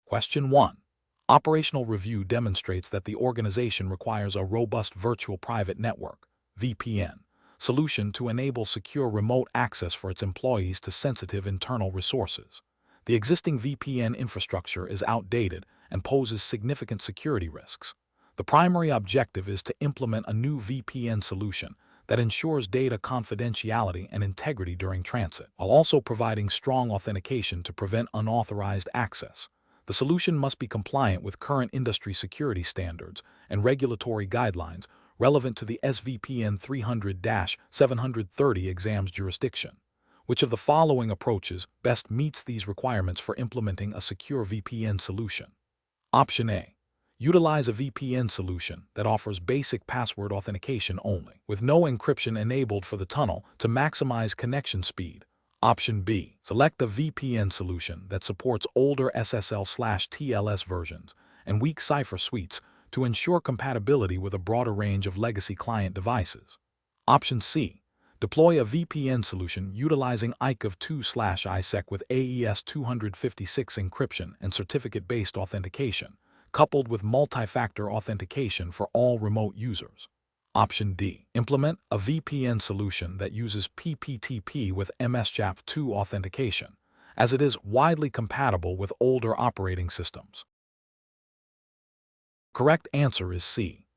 Question 1. Operational review demonstrates that the organization requires a robust virtual private network, VPN, solution to enable secure remote access for its employees to sensitive internal resources. The existing VPN infrastructure is outdated and poses significant security risks. The primary objective is to implement a new VPN solution that ensures data confidentiality and integrity during transit, while also providing strong authentication to prevent unauthorized access. The solution must be compliant with current industry security standards and regulatory guidelines relevant to the SVPN 300-730 exams jurisdiction. Which of the following approaches best meets these requirements for implementing a secure VPN solution? Option A. Utilize a VPN solution that offers basic password authentication only, with no encryption enabled for the tunnel to maximize connection speed. Option B. Select a VPN solution that supports older SSL/TLS versions and weak cipher suites to ensure compatibility with a broader range of legacy client devices. Option C. Deploy a VPN solution utilizing ICAV2/ISEC with AES 256 encryption and certificate-based authentication, coupled with multi-factor authentication for all remote users. Option D. Implement a VPN solution that uses PPTP with MSJAP2 authentication, as it is widely compatible with older operating systems. Correct answer is C.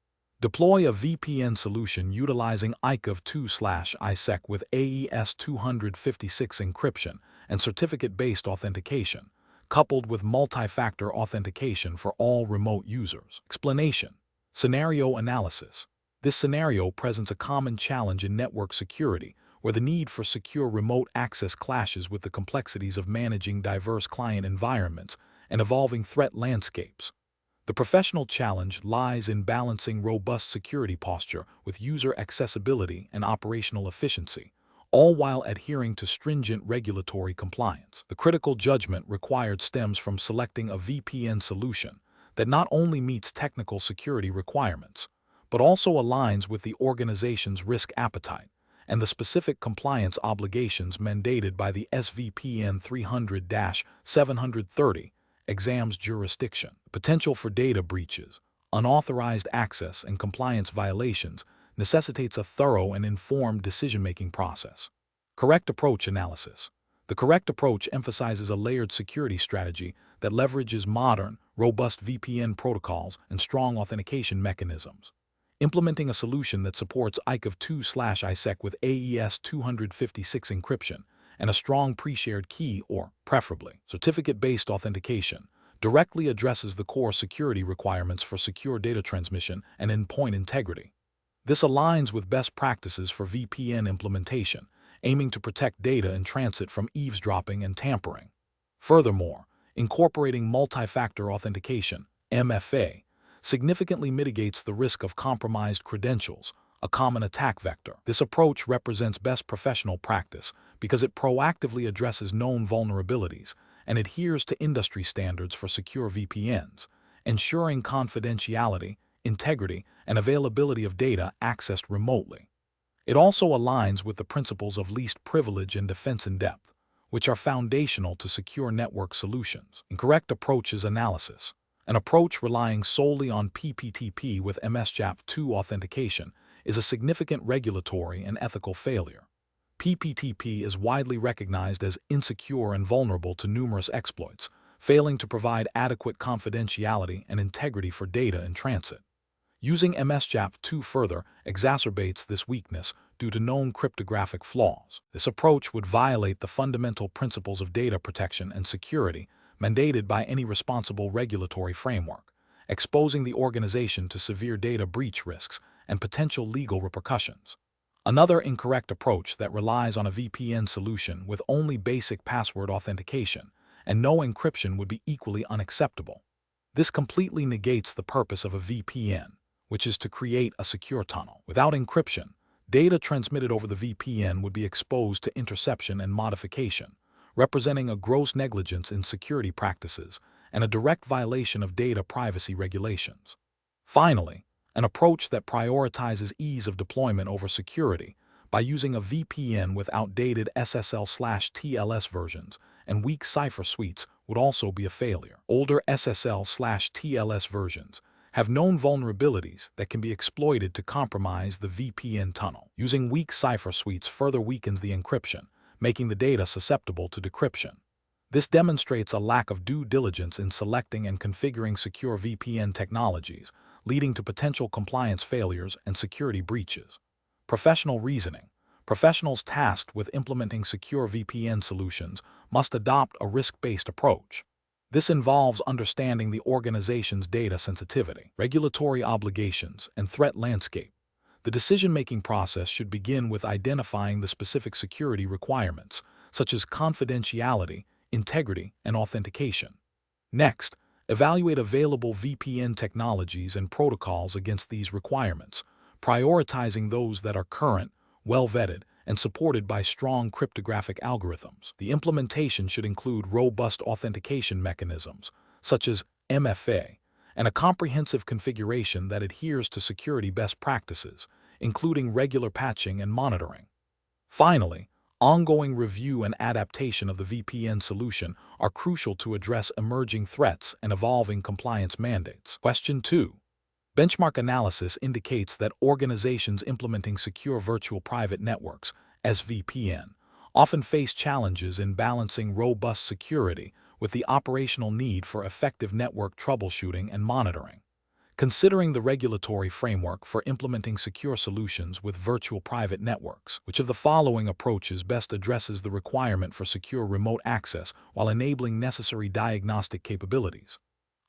Deploy a VPN solution utilizing ICAV2/ISEC with AES 256 encryption and certificate-based authentication, coupled with multi-factor authentication for all remote users. Explanation. Scenario analysis. This scenario presents a common challenge in network security, where the need for secure remote access clashes with the complexities of managing diverse client environments and evolving threat landscapes. The professional challenge lies in balancing robust security posture with user accessibility and operational efficiency, all while adhering to stringent regulatory compliance. The critical judgment required stems from selecting a VPN solution that not only meets technical security requirements, but also aligns with the organization's risk appetite and the specific compliance obligations mandated by the SVPN 300-730 exams jurisdiction. Potential for data breaches, unauthorized access, and compliance violations necessitates a thorough and informed decision-making process. Correct approach analysis. The correct approach emphasizes a layered security strategy that leverages modern, robust VPN protocols and strong authentication mechanisms. Implementing a solution that supports ICAV2/ISEC with AES 256 encryption and a strong pre-shared key or, preferably, certificate-based authentication directly addresses the core security requirements for secure data transmission and endpoint integrity. This aligns with best practices for VPN implementation, aiming to protect data in transit from eavesdropping and tampering. Furthermore, incorporating multi-factor authentication, MFA, significantly mitigates the risk of compromised credentials, a common attack vector. This approach represents best professional practice because it proactively addresses known vulnerabilities and adheres to industry standards for secure VPNs, ensuring confidentiality, integrity, and availability of data accessed remotely. It also aligns with the principles of least privilege and defense in depth, which are foundational to secure network solutions. Incorrect approach is analysis. An approach relying solely on PPTP with MSJAP2 authentication is a significant regulatory and ethical failure. PPTP is widely recognized as insecure and vulnerable to numerous exploits, failing to provide adequate confidentiality and integrity for data in transit. Using MSJAP2 further exacerbates this weakness due to known cryptographic flaws. This approach would violate the fundamental principles of data protection and security mandated by any responsible regulatory framework, exposing the organization to severe data breach risks and potential legal repercussions. Another incorrect approach that relies on a VPN solution with only basic password authentication and no encryption would be equally unacceptable. This completely negates the purpose of a VPN, which is to create a secure tunnel. Without encryption, data transmitted over the VPN would be exposed to interception and modification, representing a gross negligence in security practices and a direct violation of data privacy regulations. Finally, an approach that prioritizes ease of deployment over security by using a VPN with outdated SSL/TLS versions and weak cipher suites would also be a failure. Older SSL/TLS versions have known vulnerabilities that can be exploited to compromise the VPN tunnel. Using weak cipher suites further weakens the encryption, making the data susceptible to decryption. This demonstrates a lack of due diligence in selecting and configuring secure VPN technologies, leading to potential compliance failures and security breaches. Professional reasoning. Professionals tasked with implementing secure VPN solutions must adopt a risk-based approach. This involves understanding the organization's data sensitivity, regulatory obligations, and threat landscape. The decision-making process should begin with identifying the specific security requirements, such as confidentiality, integrity, and authentication. Next, evaluate available VPN technologies and protocols against these requirements, prioritizing those that are current, well-vetted, and supported by strong cryptographic algorithms. The implementation should include robust authentication mechanisms, such as MFA, and a comprehensive configuration that adheres to security best practices, including regular patching and monitoring. Finally, ongoing review and adaptation of the VPN solution are crucial to address emerging threats and evolving compliance mandates. Question 2. Benchmark analysis indicates that organizations implementing secure virtual private networks, SVPN, often face challenges in balancing robust security with the operational need for effective network troubleshooting and monitoring. Considering the regulatory framework for implementing secure solutions with virtual private networks, which of the following approaches best addresses the requirement for secure remote access while enabling necessary diagnostic capabilities?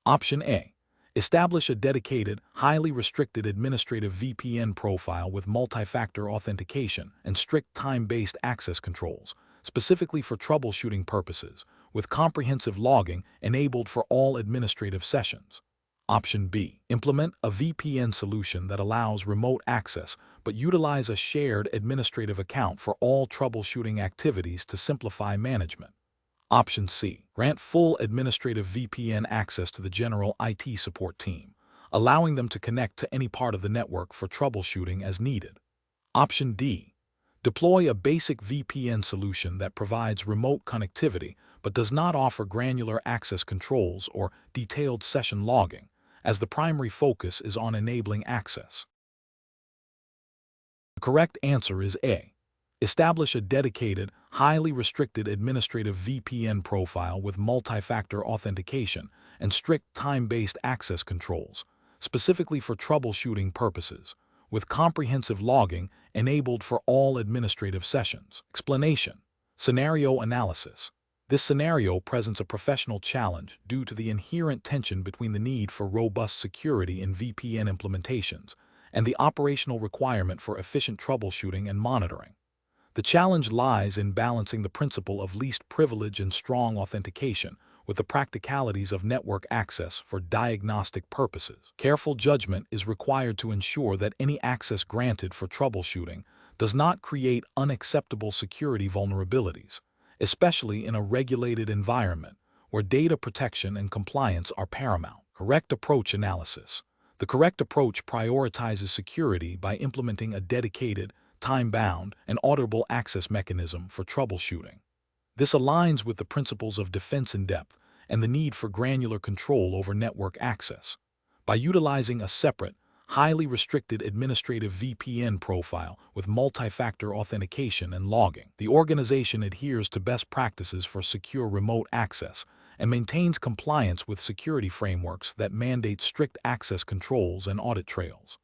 Option A. Establish a dedicated, highly restricted administrative VPN profile with multi-factor authentication and strict time-based access controls, specifically for troubleshooting purposes, with comprehensive logging enabled for all administrative sessions. Option B. Implement a VPN solution that allows remote access but utilize a shared administrative account for all troubleshooting activities to simplify management. Option C. Grant full administrative VPN access to the general IT support team, allowing them to connect to any part of the network for troubleshooting as needed. Option D. Deploy a basic VPN solution that provides remote connectivity but does not offer granular access controls or detailed session logging, as the primary focus is on enabling access. The correct answer is A. Establish a dedicated, highly restricted administrative VPN profile with multi-factor authentication and strict time-based access controls, specifically for troubleshooting purposes, with comprehensive logging enabled for all administrative sessions. Explanation. Scenario analysis. This scenario presents a professional challenge due to the inherent tension between the need for robust security in VPN implementations and the operational requirement for efficient troubleshooting and monitoring. The challenge lies in balancing the principle of least privilege and strong authentication with the practicalities of network access for diagnostic purposes. Careful judgment is required to ensure that any access granted for troubleshooting does not create unacceptable security vulnerabilities, especially in a regulated environment where data protection and compliance are paramount. Correct approach analysis. The correct approach prioritizes security by implementing a dedicated, time-bound, and auditable access mechanism for troubleshooting. This aligns with the principles of defense in depth and the need for granular control over network access. By utilizing a separate, highly restricted administrative VPN profile with multi-factor authentication and logging, the organization adheres to best practices for secure remote access and maintains compliance with security frameworks that mandate strict access controls and audit trails.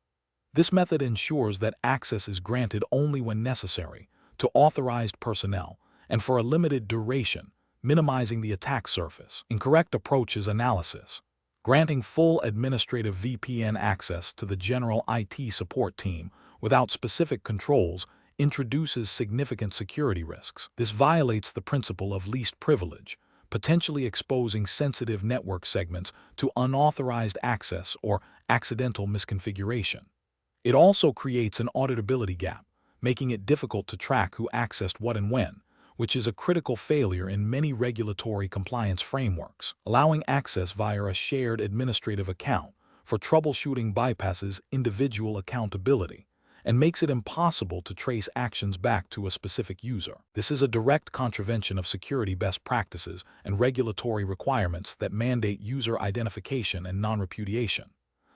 This method ensures that access is granted only when necessary, to authorized personnel, and for a limited duration, minimizing the attack surface. Incorrect approaches analysis. Granting full administrative VPN access to the general IT support team without specific controls introduces significant security risks. This violates the principle of least privilege, potentially exposing sensitive network segments to unauthorized access or accidental misconfiguration. It also creates an auditability gap, making it difficult to track who accessed what and when, which is a critical failure in many regulatory compliance frameworks. Allowing access via a shared administrative account for troubleshooting bypasses individual accountability and makes it impossible to trace actions back to a specific user. This is a direct contravention of security best practices and regulatory requirements that mandate user identification and non-repudiation.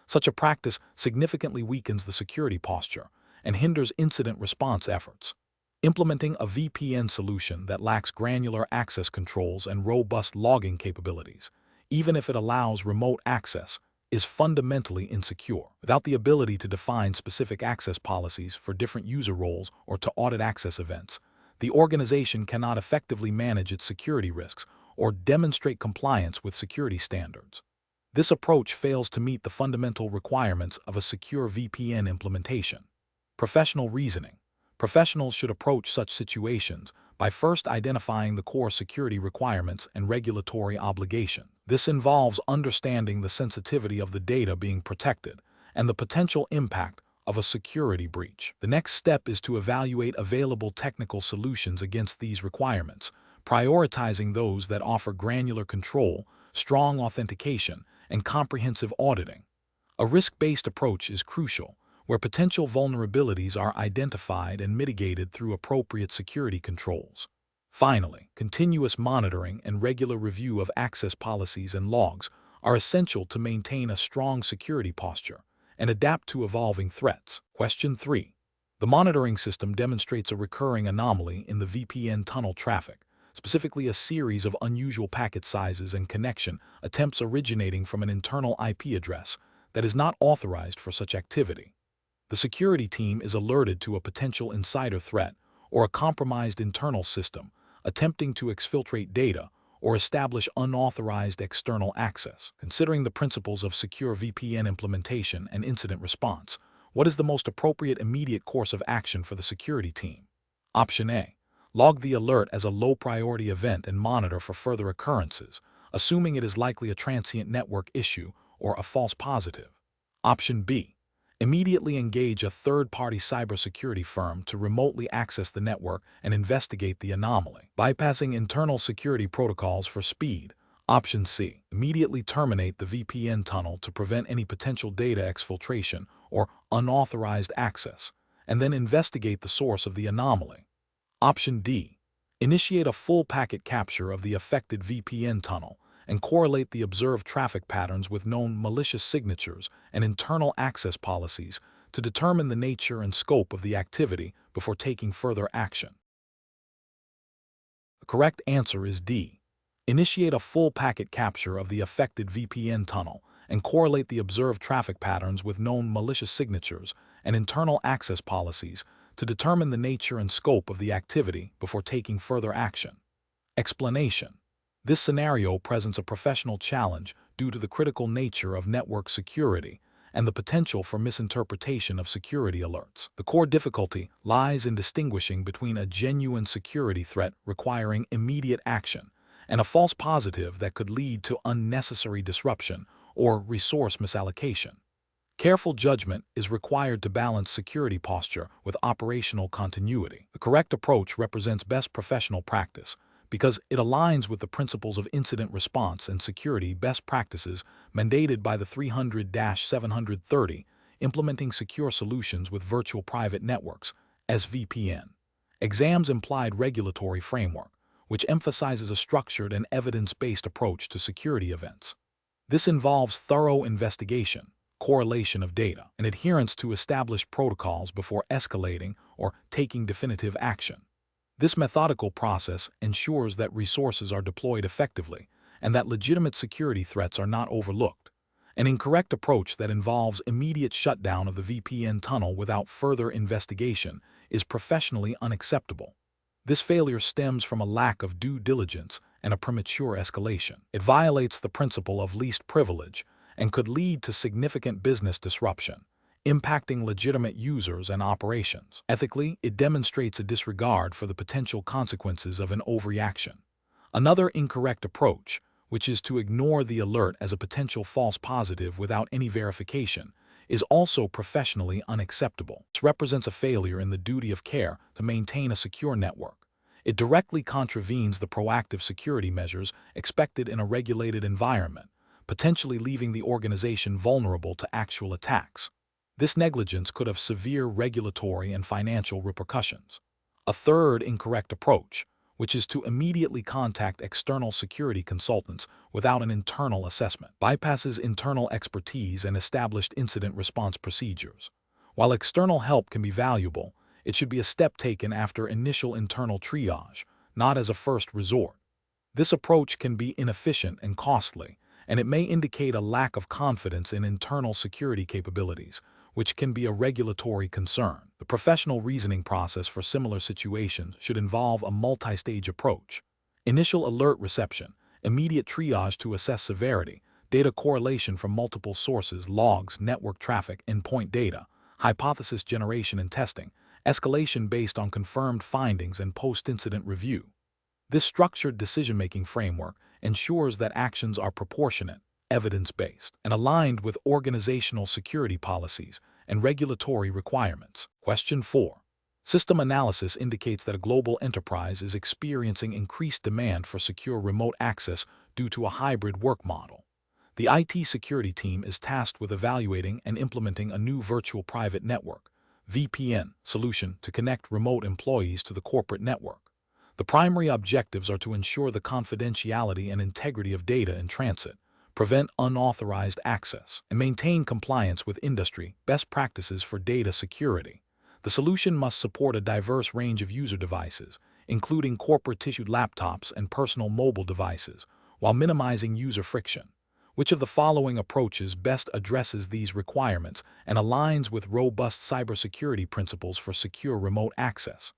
Such a practice significantly weakens the security posture and hinders incident response efforts. Implementing a VPN solution that lacks granular access controls and robust logging capabilities, even if it allows remote access, is fundamentally insecure. Without the ability to define specific access policies for different user roles or to audit access events, the organization cannot effectively manage its security risks or demonstrate compliance with security standards. This approach fails to meet the fundamental requirements of a secure VPN implementation. Professional reasoning. Professionals should approach such situations by first identifying the core security requirements and regulatory obligations. This involves understanding the sensitivity of the data being protected and the potential impact of a security breach. The next step is to evaluate available technical solutions against these requirements, prioritizing those that offer granular control, strong authentication, and comprehensive auditing. A risk-based approach is crucial, where potential vulnerabilities are identified and mitigated through appropriate security controls. Finally, continuous monitoring and regular review of access policies and logs are essential to maintain a strong security posture and adapt to evolving threats. Question 3. The monitoring system demonstrates a recurring anomaly in the VPN tunnel traffic, specifically a series of unusual packet sizes and connection attempts originating from an internal IP address that is not authorized for such activity. The security team is alerted to a potential insider threat or a compromised internal system attempting to exfiltrate data or establish unauthorized external access. Considering the principles of secure VPN implementation and incident response, what is the most appropriate immediate course of action for the security team? Option A. Log the alert as a low-priority event and monitor for further occurrences, assuming it is likely a transient network issue or a false positive. Option B. Immediately engage a third-party cybersecurity firm to remotely access the network and investigate the anomaly, bypassing internal security protocols for speed. Option C. Immediately terminate the VPN tunnel to prevent any potential data exfiltration or unauthorized access, and then investigate the source of the anomaly. Option D. Initiate a full packet capture of the affected VPN tunnel and correlate the observed traffic patterns with known malicious signatures and internal access policies to determine the nature and scope of the activity before taking further action. The correct answer is D. Initiate a full packet capture of the affected VPN tunnel and correlate the observed traffic patterns with known malicious signatures and internal access policies to determine the nature and scope of the activity before taking further action. Explanation. This scenario presents a professional challenge due to the critical nature of network security and the potential for misinterpretation of security alerts. The core difficulty lies in distinguishing between a genuine security threat requiring immediate action and a false positive that could lead to unnecessary disruption or resource misallocation. Careful judgment is required to balance security posture with operational continuity. The correct approach represents best professional practice because it aligns with the principles of incident response and security best practices mandated by the 300-730, Implementing Secure Solutions with Virtual Private Networks, SVPN. Exam's implied regulatory framework, which emphasizes a structured and evidence-based approach to security events. This involves thorough investigation, correlation of data, and adherence to established protocols before escalating or taking definitive action. This methodical process ensures that resources are deployed effectively and that legitimate security threats are not overlooked. An incorrect approach that involves immediate shutdown of the VPN tunnel without further investigation is professionally unacceptable. This failure stems from a lack of due diligence and a premature escalation. It violates the principle of least privilege and could lead to significant business disruption, impacting legitimate users and operations. Ethically, it demonstrates a disregard for the potential consequences of an overreaction. Another incorrect approach, which is to ignore the alert as a potential false positive without any verification, is also professionally unacceptable. This represents a failure in the duty of care to maintain a secure network. It directly contravenes the proactive security measures expected in a regulated environment, potentially leaving the organization vulnerable to actual attacks. This negligence could have severe regulatory and financial repercussions. A third incorrect approach, which is to immediately contact external security consultants without an internal assessment, bypasses internal expertise and established incident response procedures. While external help can be valuable, it should be a step taken after initial internal triage, not as a first resort. This approach can be inefficient and costly, and it may indicate a lack of confidence in internal security capabilities, which can be a regulatory concern. The professional reasoning process for similar situations should involve a multi-stage approach. Initial alert reception, immediate triage to assess severity, data correlation from multiple sources, logs, network traffic, endpoint data, hypothesis generation and testing, escalation based on confirmed findings and post-incident review. This structured decision-making framework ensures that actions are proportionate, evidence-based, and aligned with organizational security policies and regulatory requirements. Question 4. System analysis indicates that a global enterprise is experiencing increased demand for secure remote access due to a hybrid work model. The IT security team is tasked with evaluating and implementing a new virtual private network, VPN, solution to connect remote employees to the corporate network. The primary objectives are to ensure the confidentiality and integrity of data in transit, prevent unauthorized access, and maintain compliance with industry best practices for data security. The solution must support a diverse range of user devices, including corporate-issued laptops and personal mobile devices, while minimizing user friction. Which of the following approaches best addresses these requirements and aligns with robust cybersecurity principles for secure remote access?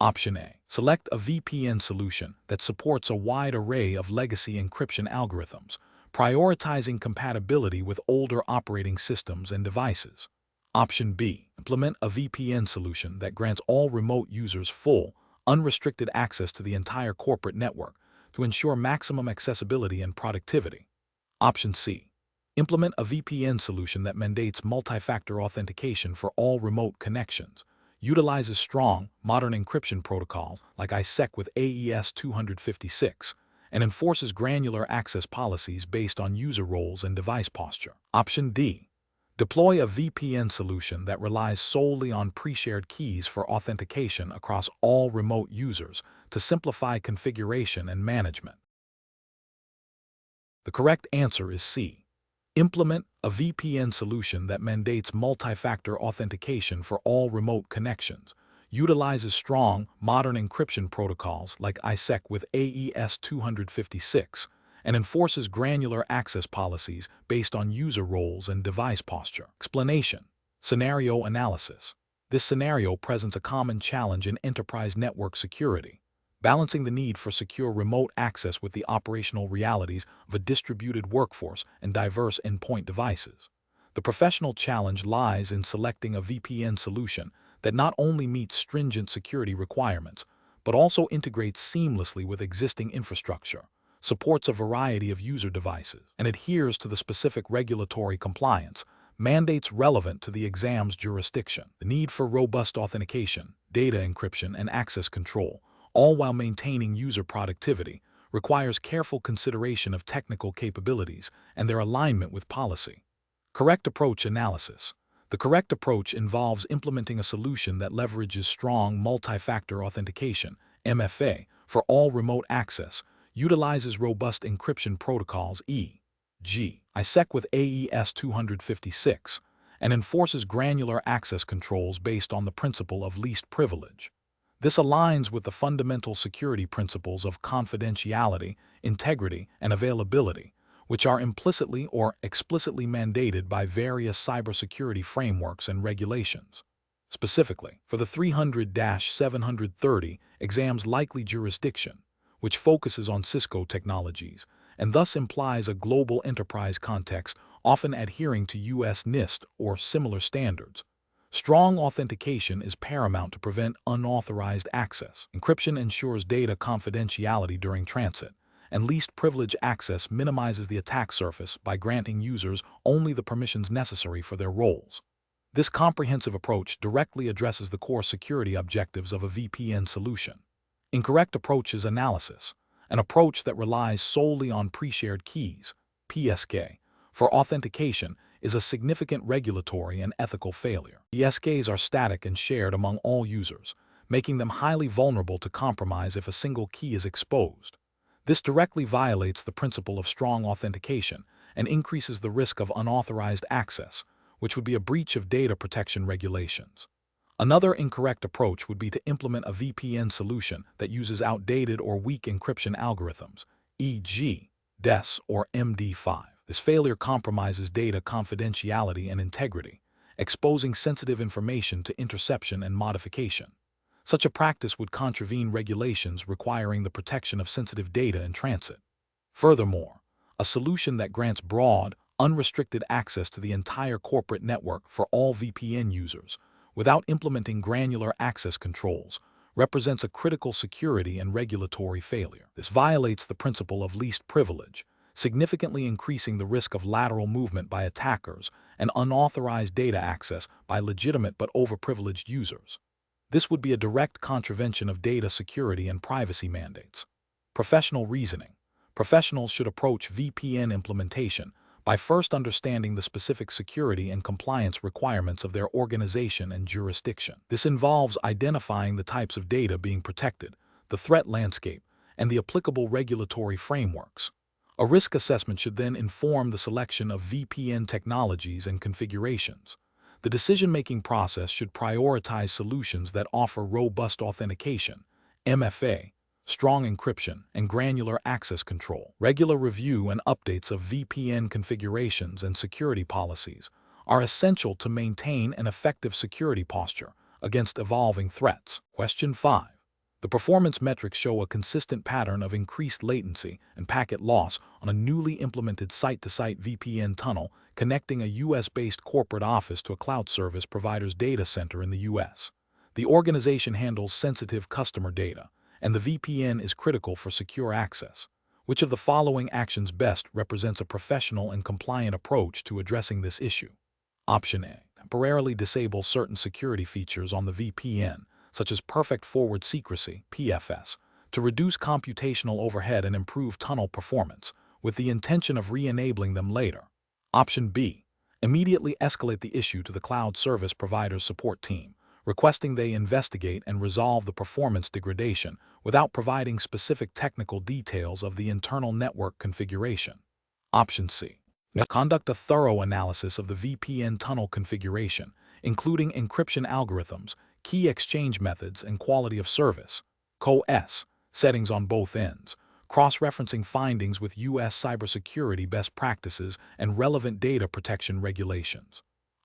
Option A. Select a VPN solution that supports a wide array of legacy encryption algorithms, prioritizing compatibility with older operating systems and devices. Option B. Implement a VPN solution that grants all remote users full, unrestricted access to the entire corporate network to ensure maximum accessibility and productivity. Option C. Implement a VPN solution that mandates multi-factor authentication for all remote connections, utilizes strong, modern encryption protocols like ISEC with AES 256, and enforces granular access policies based on user roles and device posture. Option D. Deploy a VPN solution that relies solely on pre-shared keys for authentication across all remote users to simplify configuration and management. The correct answer is C. Implement a VPN solution that mandates multi-factor authentication for all remote connections, utilizes strong, modern encryption protocols like ISEC with AES 256, and enforces granular access policies based on user roles and device posture. Explanation. Scenario analysis. This scenario presents a common challenge in enterprise network security, balancing the need for secure remote access with the operational realities of a distributed workforce and diverse endpoint devices. The professional challenge lies in selecting a VPN solution that not only meets stringent security requirements, but also integrates seamlessly with existing infrastructure, supports a variety of user devices, and adheres to the specific regulatory compliance mandates relevant to the exam's jurisdiction. The need for robust authentication, data encryption, and access control, all while maintaining user productivity, requires careful consideration of technical capabilities and their alignment with policy. Correct approach analysis. The correct approach involves implementing a solution that leverages strong multi-factor authentication, MFA, for all remote access, utilizes robust encryption protocols e.g. ISEC with AES 256, and enforces granular access controls based on the principle of least privilege. This aligns with the fundamental security principles of confidentiality, integrity, and availability, which are implicitly or explicitly mandated by various cybersecurity frameworks and regulations. Specifically, for the 300-730 exam's likely jurisdiction, which focuses on Cisco technologies, and thus implies a global enterprise context often adhering to U.S. NIST or similar standards, strong authentication is paramount to prevent unauthorized access. Encryption ensures data confidentiality during transit, and least privilege access minimizes the attack surface by granting users only the permissions necessary for their roles. This comprehensive approach directly addresses the core security objectives of a VPN solution. Incorrect approaches analysis. An approach that relies solely on pre-shared keys, PSK, for authentication is a significant regulatory and ethical failure. The SKs are static and shared among all users, making them highly vulnerable to compromise if a single key is exposed. This directly violates the principle of strong authentication and increases the risk of unauthorized access, which would be a breach of data protection regulations. Another incorrect approach would be to implement a VPN solution that uses outdated or weak encryption algorithms, e.g., DES or MD5. This failure compromises data confidentiality and integrity, exposing sensitive information to interception and modification. Such a practice would contravene regulations requiring the protection of sensitive data in transit. Furthermore, a solution that grants broad, unrestricted access to the entire corporate network for all VPN users, without implementing granular access controls, represents a critical security and regulatory failure. This violates the principle of least privilege, significantly increasing the risk of lateral movement by attackers and unauthorized data access by legitimate but overprivileged users. This would be a direct contravention of data security and privacy mandates. Professional reasoning. Professionals should approach VPN implementation by first understanding the specific security and compliance requirements of their organization and jurisdiction. This involves identifying the types of data being protected, the threat landscape, and the applicable regulatory frameworks. A risk assessment should then inform the selection of VPN technologies and configurations. The decision-making process should prioritize solutions that offer robust authentication, MFA, strong encryption, and granular access control. Regular review and updates of VPN configurations and security policies are essential to maintain an effective security posture against evolving threats. Question 5. The performance metrics show a consistent pattern of increased latency and packet loss on a newly implemented site-to-site VPN tunnel connecting a US-based corporate office to a cloud service provider's data center in the US. The organization handles sensitive customer data, and the VPN is critical for secure access. Which of the following actions best represents a professional and compliant approach to addressing this issue? Option A. Temporarily disable certain security features on the VPN, such as perfect forward secrecy, PFS, to reduce computational overhead and improve tunnel performance, with the intention of re-enabling them later. Option B. Immediately escalate the issue to the cloud service provider's support team, requesting they investigate and resolve the performance degradation without providing specific technical details of the internal network configuration. Option C. Conduct a thorough analysis of the VPN tunnel configuration, including encryption algorithms, key exchange methods, and quality of service, (QoS) settings on both ends, cross-referencing findings with U.S. cybersecurity best practices and relevant data protection regulations.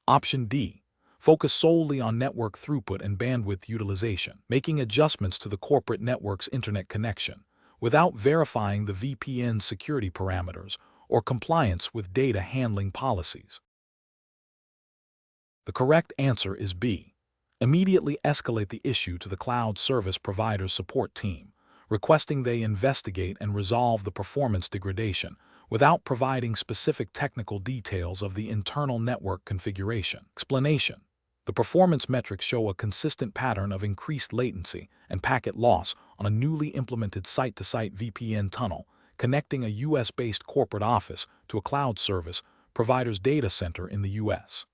Option D. Focus solely on network throughput and bandwidth utilization, making adjustments to the corporate network's internet connection, without verifying the VPN's security parameters or compliance with data handling policies. The correct answer is B. Immediately escalate the issue to the cloud service provider's support team, requesting they investigate and resolve the performance degradation without providing specific technical details of the internal network configuration. Explanation. The performance metrics show a consistent pattern of increased latency and packet loss on a newly implemented site-to-site VPN tunnel connecting a US-based corporate office to a cloud service provider's data center in the US.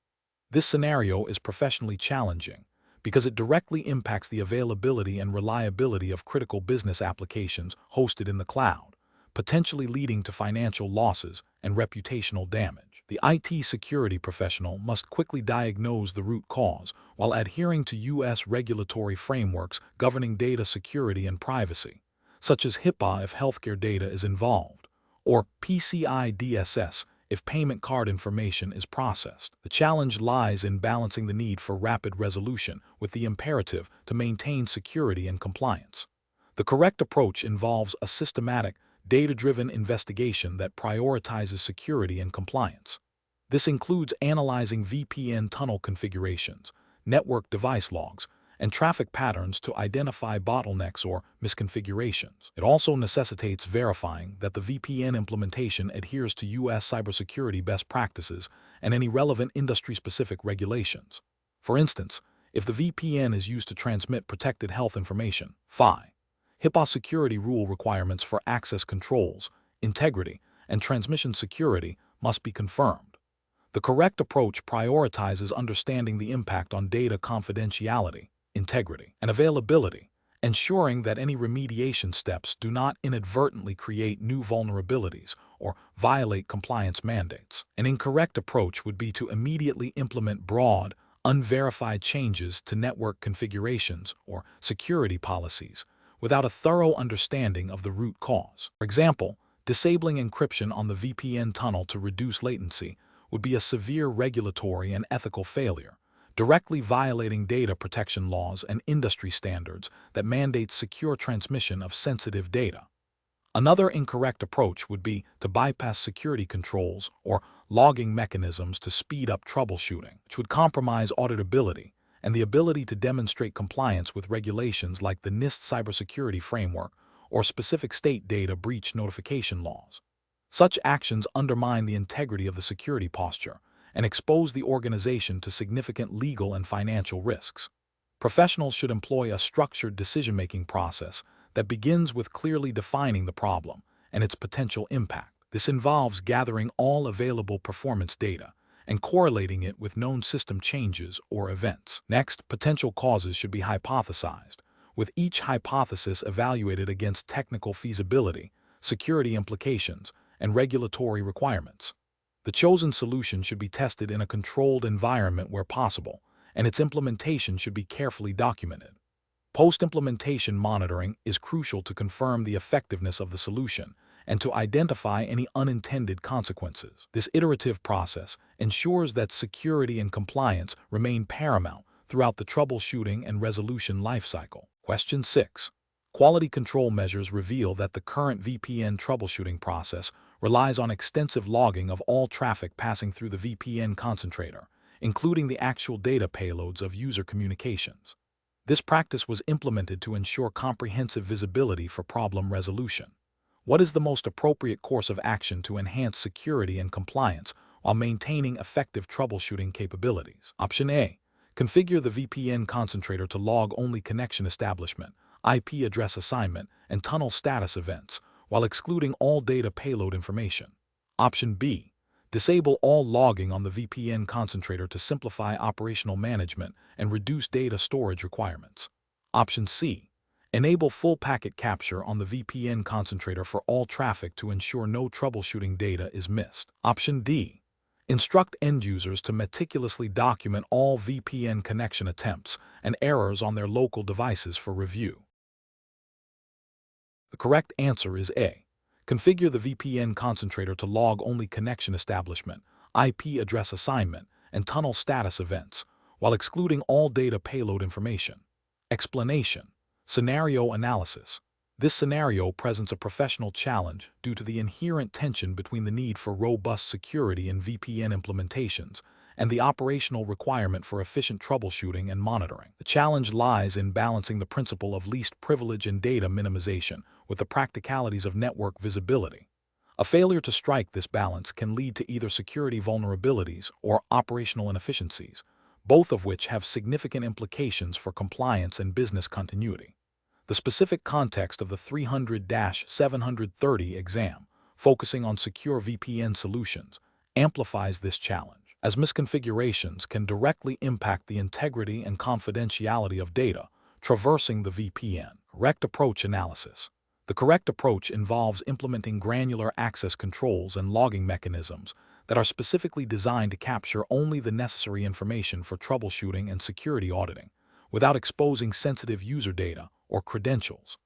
This scenario is professionally challenging because it directly impacts the availability and reliability of critical business applications hosted in the cloud, potentially leading to financial losses and reputational damage. The IT security professional must quickly diagnose the root cause while adhering to U.S. regulatory frameworks governing data security and privacy, such as HIPAA if healthcare data is involved, or PCI DSS if payment card information is processed. The challenge lies in balancing the need for rapid resolution with the imperative to maintain security and compliance. The correct approach involves a systematic, data-driven investigation that prioritizes security and compliance. This includes analyzing VPN tunnel configurations, network device logs, and traffic patterns to identify bottlenecks or misconfigurations. It also necessitates verifying that the VPN implementation adheres to U.S. cybersecurity best practices and any relevant industry-specific regulations. For instance, if the VPN is used to transmit protected health information, HIPAA security rule requirements for access controls, integrity, and transmission security must be confirmed. The correct approach prioritizes understanding the impact on data confidentiality, integrity, and availability, ensuring that any remediation steps do not inadvertently create new vulnerabilities or violate compliance mandates. An incorrect approach would be to immediately implement broad, unverified changes to network configurations or security policies without a thorough understanding of the root cause. For example, disabling encryption on the VPN tunnel to reduce latency would be a severe regulatory and ethical failure, directly violating data protection laws and industry standards that mandate secure transmission of sensitive data. Another incorrect approach would be to bypass security controls or logging mechanisms to speed up troubleshooting, which would compromise auditability and the ability to demonstrate compliance with regulations like the NIST cybersecurity framework or specific state data breach notification laws. Such actions undermine the integrity of the security posture and expose the organization to significant legal and financial risks. Professionals should employ a structured decision-making process that begins with clearly defining the problem and its potential impact. This involves gathering all available performance data and correlating it with known system changes or events. Next, potential causes should be hypothesized, with each hypothesis evaluated against technical feasibility, security implications, and regulatory requirements. The chosen solution should be tested in a controlled environment where possible, and its implementation should be carefully documented. Post-implementation monitoring is crucial to confirm the effectiveness of the solution and to identify any unintended consequences. This iterative process ensures that security and compliance remain paramount throughout the troubleshooting and resolution lifecycle. Question 6. Quality control measures reveal that the current VPN troubleshooting process relies on extensive logging of all traffic passing through the VPN concentrator, including the actual data payloads of user communications. This practice was implemented to ensure comprehensive visibility for problem resolution. What is the most appropriate course of action to enhance security and compliance while maintaining effective troubleshooting capabilities? Option A. Configure the VPN concentrator to log only connection establishment, IP address assignment, and tunnel status events, while excluding all data payload information. Option B. Disable all logging on the VPN concentrator to simplify operational management and reduce data storage requirements. Option C. Enable full packet capture on the VPN concentrator for all traffic to ensure no troubleshooting data is missed. Option D. Instruct end users to meticulously document all VPN connection attempts and errors on their local devices for review. The correct answer is A. Configure the VPN concentrator to log only connection establishment, IP address assignment, and tunnel status events, while excluding all data payload information. Explanation. Scenario analysis. This scenario presents a professional challenge due to the inherent tension between the need for robust security in VPN implementations and the operational requirement for efficient troubleshooting and monitoring. The challenge lies in balancing the principle of least privilege and data minimization with the practicalities of network visibility. A failure to strike this balance can lead to either security vulnerabilities or operational inefficiencies, both of which have significant implications for compliance and business continuity. The specific context of the 300-730 exam, focusing on secure VPN solutions, amplifies this challenge, as misconfigurations can directly impact the integrity and confidentiality of data traversing the VPN. Correct approach analysis. The correct approach involves implementing granular access controls and logging mechanisms that are specifically designed to capture only the necessary information for troubleshooting and security auditing, without exposing sensitive user data or credentials.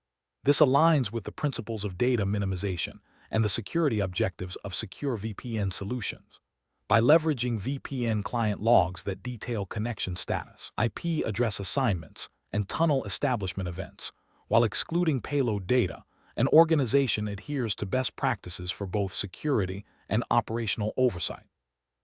This aligns with the principles of data minimization and the security objectives of secure VPN solutions. By leveraging VPN client logs that detail connection status, IP address assignments, and tunnel establishment events, while excluding payload data, an organization adheres to best practices for both security and operational oversight.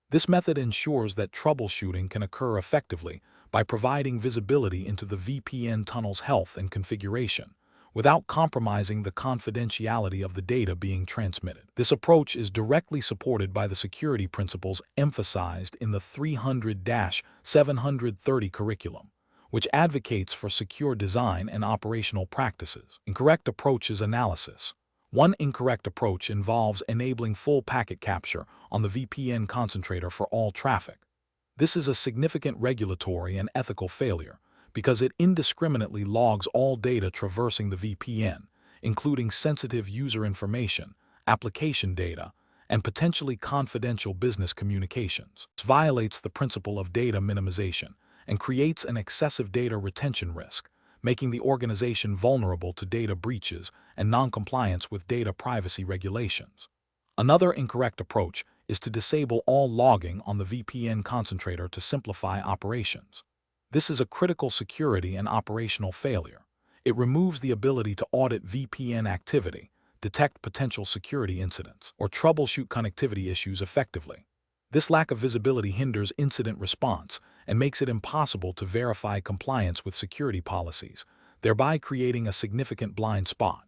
This method ensures that troubleshooting can occur effectively by providing visibility into the VPN tunnel's health and configuration, without compromising the confidentiality of the data being transmitted. This approach is directly supported by the security principles emphasized in the 300-730 curriculum, which advocates for secure design and operational practices. Incorrect approaches analysis. One incorrect approach involves enabling full packet capture on the VPN concentrator for all traffic. This is a significant regulatory and ethical failure because it indiscriminately logs all data traversing the VPN, including sensitive user information, application data, and potentially confidential business communications. This violates the principle of data minimization and creates an excessive data retention risk, making the organization vulnerable to data breaches and noncompliance with data privacy regulations. Another incorrect approach is to disable all logging on the VPN concentrator to simplify operations. This is a critical security and operational failure. It removes the ability to audit VPN activity, detect potential security incidents, or troubleshoot connectivity issues effectively. This lack of visibility hinders incident response and makes it impossible to verify compliance with security policies, thereby creating a significant blind spot.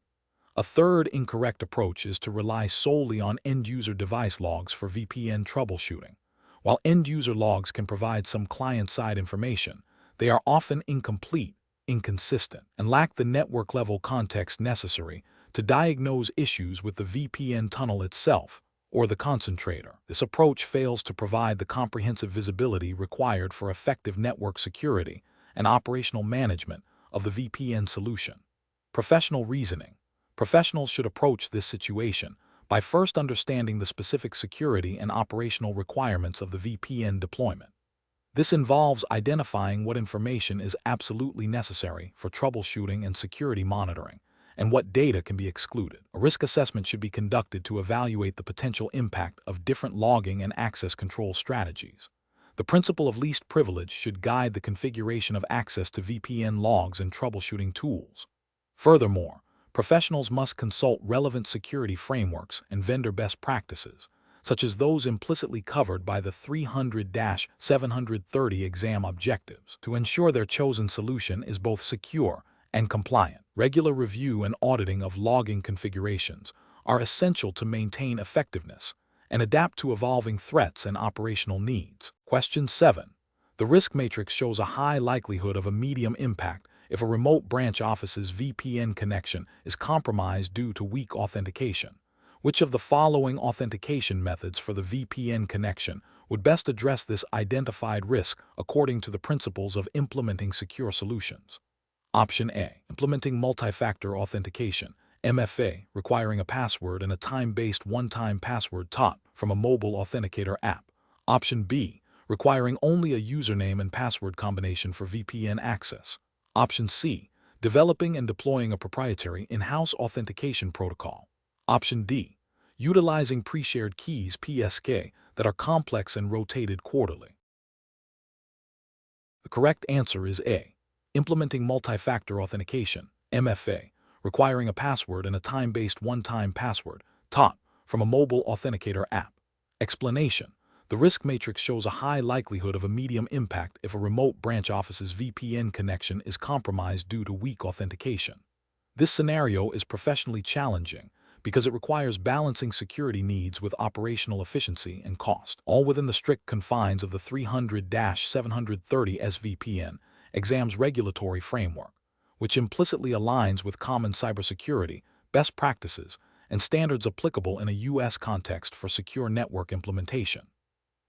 A third incorrect approach is to rely solely on end-user device logs for VPN troubleshooting. While end-user logs can provide some client-side information, they are often incomplete, inconsistent, and lack the network-level context necessary to diagnose issues with the VPN tunnel itself or the concentrator. This approach fails to provide the comprehensive visibility required for effective network security and operational management of the VPN solution. Professional reasoning. Professionals should approach this situation by first understanding the specific security and operational requirements of the VPN deployment. This involves identifying what information is absolutely necessary for troubleshooting and security monitoring, and what data can be excluded. A risk assessment should be conducted to evaluate the potential impact of different logging and access control strategies. The principle of least privilege should guide the configuration of access to VPN logs and troubleshooting tools. Furthermore, professionals must consult relevant security frameworks and vendor best practices, such as those implicitly covered by the 300-730 exam objectives, to ensure their chosen solution is both secure and compliant. Regular review and auditing of logging configurations are essential to maintain effectiveness and adapt to evolving threats and operational needs. Question 7. The risk matrix shows a high likelihood of a medium impact if a remote branch office's VPN connection is compromised due to weak authentication. Which of the following authentication methods for the VPN connection would best address this identified risk according to the principles of implementing secure solutions? Option A. Implementing multi-factor authentication, MFA, requiring a password and a time-based one-time password taught from a mobile authenticator app. Option B. Requiring only a username and password combination for VPN access. Option C. Developing and deploying a proprietary in-house authentication protocol. Option D. Utilizing pre-shared keys (PSK) that are complex and rotated quarterly. The correct answer is A. Implementing multi-factor authentication, MFA, requiring a password and a time-based one-time password, taught from a mobile authenticator app. Explanation. The risk matrix shows a high likelihood of a medium impact if a remote branch office's VPN connection is compromised due to weak authentication. This scenario is professionally challenging because it requires balancing security needs with operational efficiency and cost, all within the strict confines of the 300-730 SVPN exam's regulatory framework, which implicitly aligns with common cybersecurity best practices and standards applicable in a U.S. context for secure network implementation.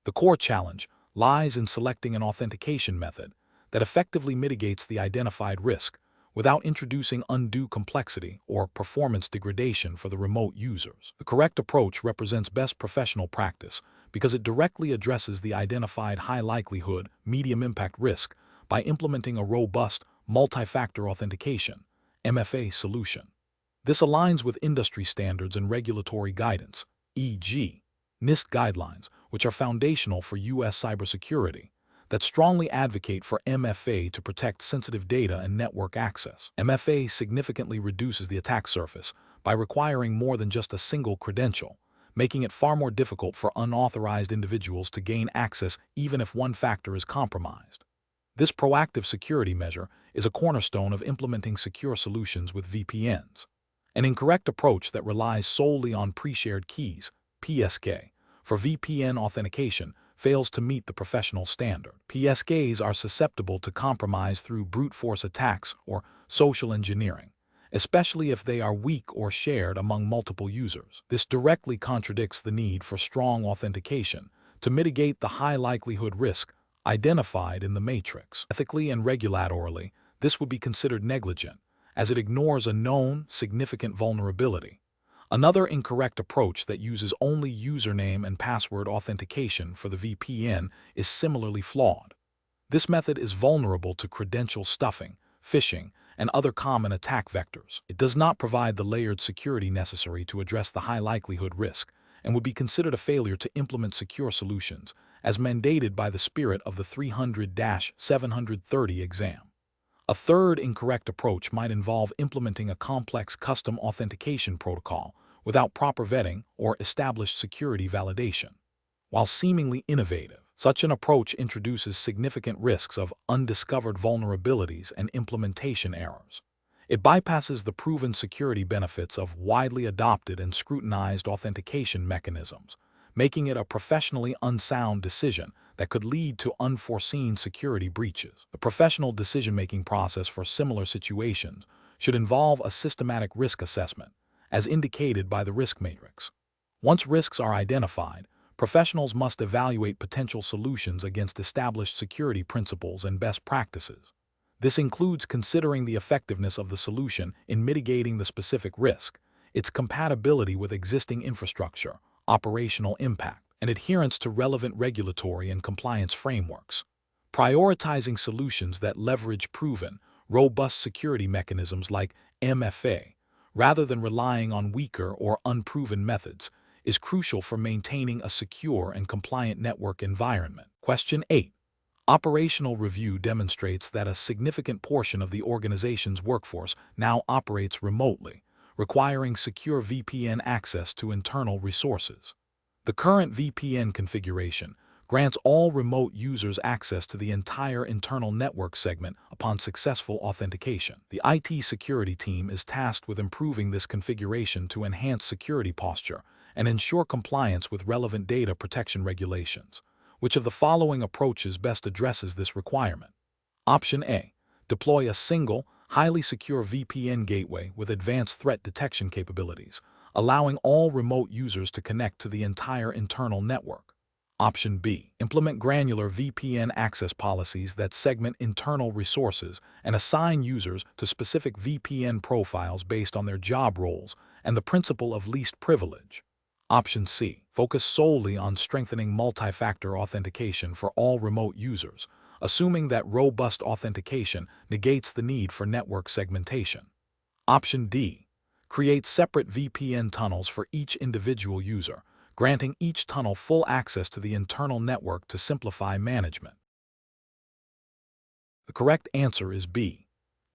The core challenge lies in selecting an authentication method that effectively mitigates the identified risk without introducing undue complexity or performance degradation for the remote users. The correct approach represents best professional practice because it directly addresses the identified high likelihood, medium impact risk by implementing a robust multi-factor authentication, MFA solution. This aligns with industry standards and regulatory guidance, e.g., NIST guidelines, which are foundational for U.S. cybersecurity, that strongly advocate for MFA to protect sensitive data and network access. MFA significantly reduces the attack surface by requiring more than just a single credential, making it far more difficult for unauthorized individuals to gain access even if one factor is compromised. This proactive security measure is a cornerstone of implementing secure solutions with VPNs. An incorrect approach that relies solely on pre-shared keys, PSK, for VPN authentication fails to meet the professional standard. PSKs are susceptible to compromise through brute force attacks or social engineering, especially if they are weak or shared among multiple users. This directly contradicts the need for strong authentication to mitigate the high likelihood risk identified in the matrix. Ethically and regulatorily, this would be considered negligent, as it ignores a known, significant vulnerability. Another incorrect approach that uses only username and password authentication for the VPN is similarly flawed. This method is vulnerable to credential stuffing, phishing, and other common attack vectors. It does not provide the layered security necessary to address the high likelihood risk and would be considered a failure to implement secure solutions, as mandated by the spirit of the 300-730 exam. A third incorrect approach might involve implementing a complex custom authentication protocol without proper vetting or established security validation. While seemingly innovative, such an approach introduces significant risks of undiscovered vulnerabilities and implementation errors. It bypasses the proven security benefits of widely adopted and scrutinized authentication mechanisms, making it a professionally unsound decision that could lead to unforeseen security breaches. The professional decision-making process for similar situations should involve a systematic risk assessment, as indicated by the risk matrix. Once risks are identified, professionals must evaluate potential solutions against established security principles and best practices. This includes considering the effectiveness of the solution in mitigating the specific risk, its compatibility with existing infrastructure, operational impact, and adherence to relevant regulatory and compliance frameworks. Prioritizing solutions that leverage proven, robust security mechanisms like MFA, rather than relying on weaker or unproven methods, is crucial for maintaining a secure and compliant network environment. Question 8. Operational review demonstrates that a significant portion of the organization's workforce now operates remotely, requiring secure VPN access to internal resources. The current VPN configuration grants all remote users access to the entire internal network segment upon successful authentication. The IT security team is tasked with improving this configuration to enhance security posture and ensure compliance with relevant data protection regulations. Which of the following approaches best addresses this requirement? Option A. Deploy a single, highly secure VPN gateway with advanced threat detection capabilities, allowing all remote users to connect to the entire internal network. Option B. Implement granular VPN access policies that segment internal resources and assign users to specific VPN profiles based on their job roles and the principle of least privilege. Option C. Focus solely on strengthening multi-factor authentication for all remote users, assuming that robust authentication negates the need for network segmentation. Option D. Create separate VPN tunnels for each individual user, granting each tunnel full access to the internal network to simplify management. The correct answer is B.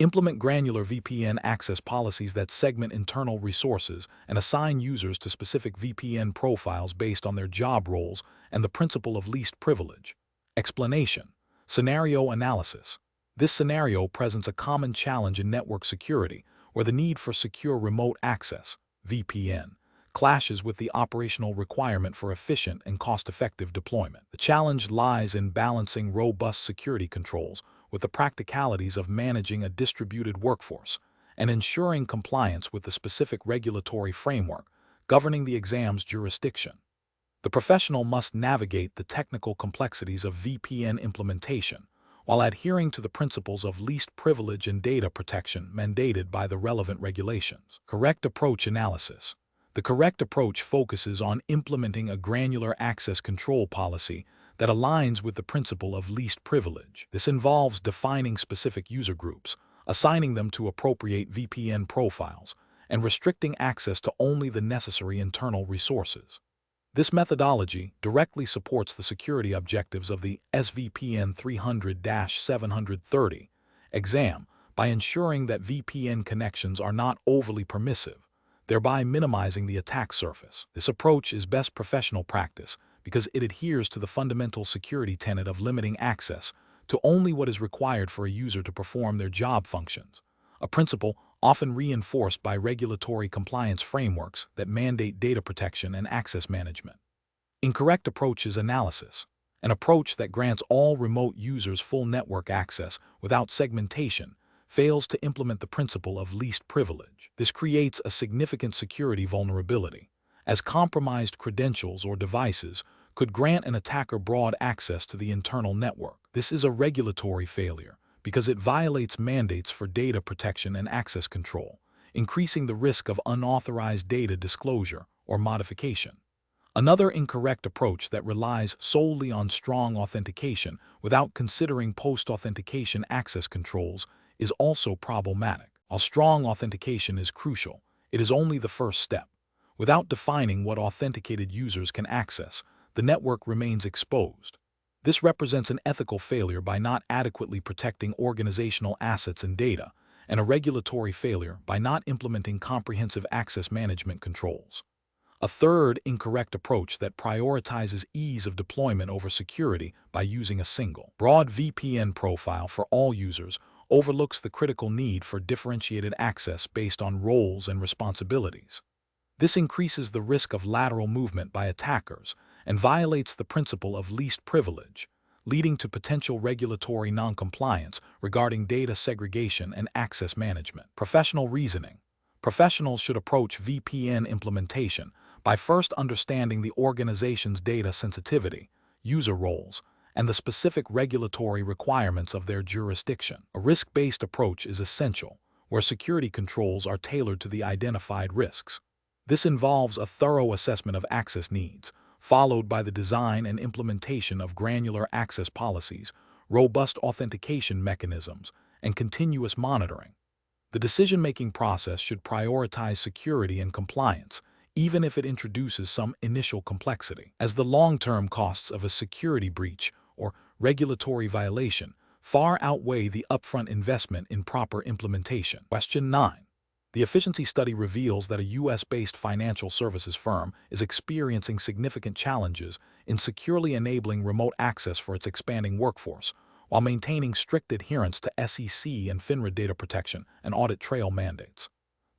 Implement granular VPN access policies that segment internal resources and assign users to specific VPN profiles based on their job roles and the principle of least privilege. Explanation. Scenario analysis. This scenario presents a common challenge in network security, where the need for secure remote access, VPN, clashes with the operational requirement for efficient and cost-effective deployment. The challenge lies in balancing robust security controls with the practicalities of managing a distributed workforce and ensuring compliance with the specific regulatory framework governing the exam's jurisdiction. The professional must navigate the technical complexities of VPN implementation while adhering to the principles of least privilege and data protection mandated by the relevant regulations. Correct approach analysis. The correct approach focuses on implementing a granular access control policy that aligns with the principle of least privilege. This involves defining specific user groups, assigning them to appropriate VPN profiles, and restricting access to only the necessary internal resources. This methodology directly supports the security objectives of the SVPN 300-730 exam by ensuring that VPN connections are not overly permissive, thereby minimizing the attack surface. This approach is best professional practice because it adheres to the fundamental security tenet of limiting access to only what is required for a user to perform their job functions, a principle often reinforced by regulatory compliance frameworks that mandate data protection and access management. Incorrect approach is analysis, an approach that grants all remote users full network access without segmentation, fails to implement the principle of least privilege. This creates a significant security vulnerability, as compromised credentials or devices could grant an attacker broad access to the internal network. This is a regulatory failure because it violates mandates for data protection and access control, increasing the risk of unauthorized data disclosure or modification. Another incorrect approach that relies solely on strong authentication without considering post-authentication access controls is also problematic. While strong authentication is crucial, it is only the first step. Without defining what authenticated users can access, the network remains exposed. This represents an ethical failure by not adequately protecting organizational assets and data, and a regulatory failure by not implementing comprehensive access management controls. A third incorrect approach that prioritizes ease of deployment over security by using a single, broad VPN profile for all users overlooks the critical need for differentiated access based on roles and responsibilities. This increases the risk of lateral movement by attackers and violates the principle of least privilege, leading to potential regulatory noncompliance regarding data segregation and access management. Professional reasoning. Professionals should approach VPN implementation by first understanding the organization's data sensitivity, user roles, and the specific regulatory requirements of their jurisdiction. A risk-based approach is essential, where security controls are tailored to the identified risks. This involves a thorough assessment of access needs, followed by the design and implementation of granular access policies, robust authentication mechanisms, and continuous monitoring. The decision-making process should prioritize security and compliance, even if it introduces some initial complexity, as the long-term costs of a security breach or regulatory violation far outweigh the upfront investment in proper implementation. Question 9. The efficiency study reveals that a U.S.-based financial services firm is experiencing significant challenges in securely enabling remote access for its expanding workforce, while maintaining strict adherence to SEC and FINRA data protection and audit trail mandates.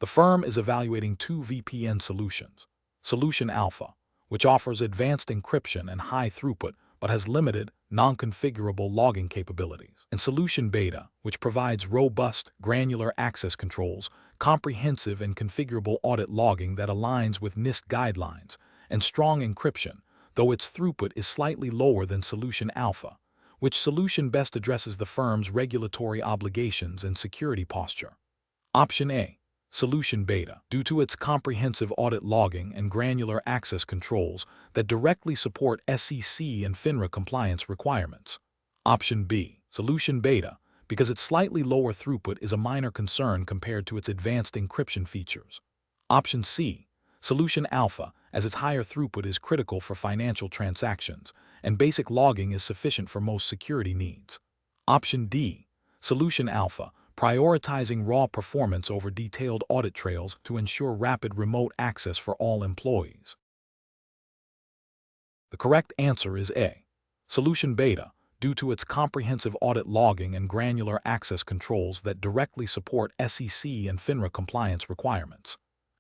The firm is evaluating two VPN solutions: Solution Alpha, which offers advanced encryption and high throughput but has limited, non-configurable logging capabilities, and Solution Beta, which provides robust, granular access controls, comprehensive and configurable audit logging that aligns with NIST guidelines, and strong encryption, though its throughput is slightly lower than Solution Alpha. Which solution best addresses the firm's regulatory obligations and security posture? Option A. Solution Beta, due to its comprehensive audit logging and granular access controls that directly support SEC and FINRA compliance requirements. Option B. Solution Beta, because its slightly lower throughput is a minor concern compared to its advanced encryption features. Option C. Solution Alpha, as its higher throughput is critical for financial transactions, and basic logging is sufficient for most security needs. Option D. Solution Alpha, prioritizing raw performance over detailed audit trails to ensure rapid remote access for all employees. The correct answer is A. Solution Beta, due to its comprehensive audit logging and granular access controls that directly support SEC and FINRA compliance requirements.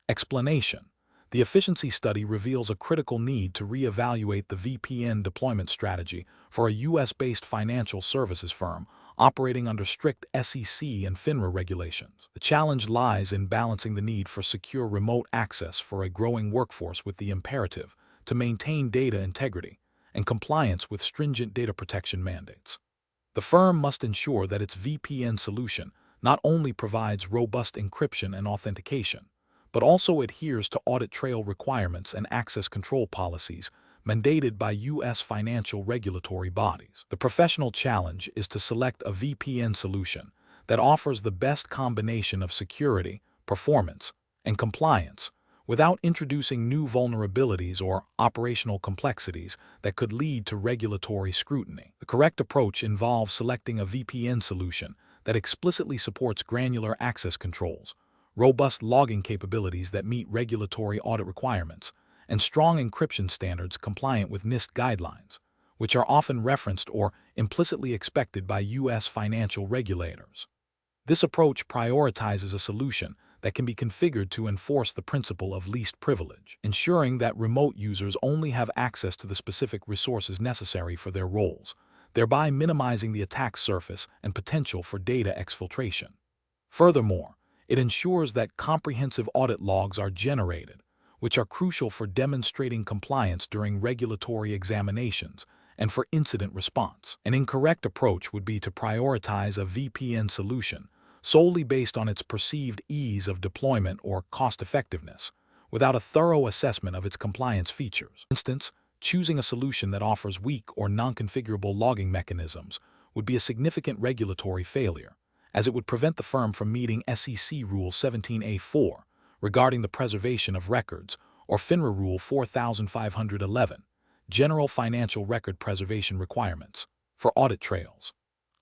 Explanation. The efficiency study reveals a critical need to reevaluate the VPN deployment strategy for a U.S.-based financial services firm operating under strict SEC and FINRA regulations. The challenge lies in balancing the need for secure remote access for a growing workforce with the imperative to maintain data integrity and compliance with stringent data protection mandates. The firm must ensure that its VPN solution not only provides robust encryption and authentication, but also adheres to audit trail requirements and access control policies mandated by U.S. financial regulatory bodies. The professional challenge is to select a VPN solution that offers the best combination of security, performance, and compliance without introducing new vulnerabilities or operational complexities that could lead to regulatory scrutiny. The correct approach involves selecting a VPN solution that explicitly supports granular access controls, robust logging capabilities that meet regulatory audit requirements, and strong encryption standards compliant with NIST guidelines, which are often referenced or implicitly expected by U.S. financial regulators. This approach prioritizes a solution that can be configured to enforce the principle of least privilege, ensuring that remote users only have access to the specific resources necessary for their roles, thereby minimizing the attack surface and potential for data exfiltration. Furthermore, it ensures that comprehensive audit logs are generated, which are crucial for demonstrating compliance during regulatory examinations and for incident response. An incorrect approach would be to prioritize a VPN solution solely based on its perceived ease of deployment or cost-effectiveness, without a thorough assessment of its compliance features. For instance, choosing a solution that offers weak or non-configurable logging mechanisms would be a significant regulatory failure, as it would prevent the firm from meeting SEC Rule 17A4 regarding the preservation of records, or FINRA Rule 4511, General Financial Record Preservation Requirements, for audit trails.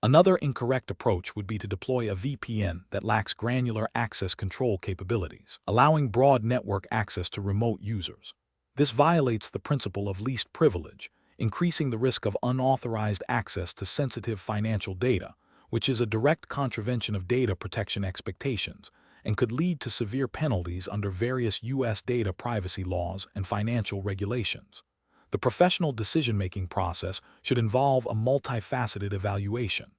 Another incorrect approach would be to deploy a VPN that lacks granular access control capabilities, allowing broad network access to remote users. This violates the principle of least privilege, increasing the risk of unauthorized access to sensitive financial data, which is a direct contravention of data protection expectations and could lead to severe penalties under various U.S. data privacy laws and financial regulations. The professional decision-making process should involve a multifaceted evaluation.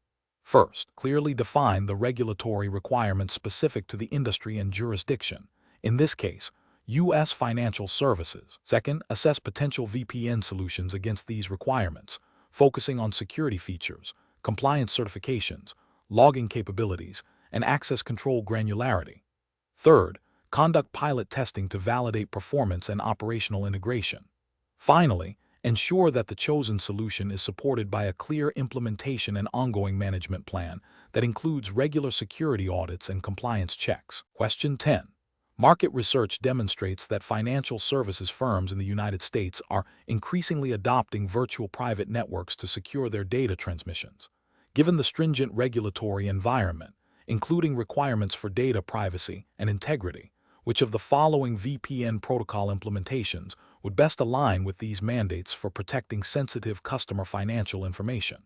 First, clearly define the regulatory requirements specific to the industry and jurisdiction, in this case, U.S. financial services. Second, assess potential VPN solutions against these requirements, focusing on security features, compliance certifications, logging capabilities, and access control granularity. Third, conduct pilot testing to validate performance and operational integration. Finally, ensure that the chosen solution is supported by a clear implementation and ongoing management plan that includes regular security audits and compliance checks. Question 10. Market research demonstrates that financial services firms in the United States are increasingly adopting virtual private networks to secure their data transmissions. Given the stringent regulatory environment, including requirements for data privacy and integrity, which of the following VPN protocol implementations would best align with these mandates for protecting sensitive customer financial information?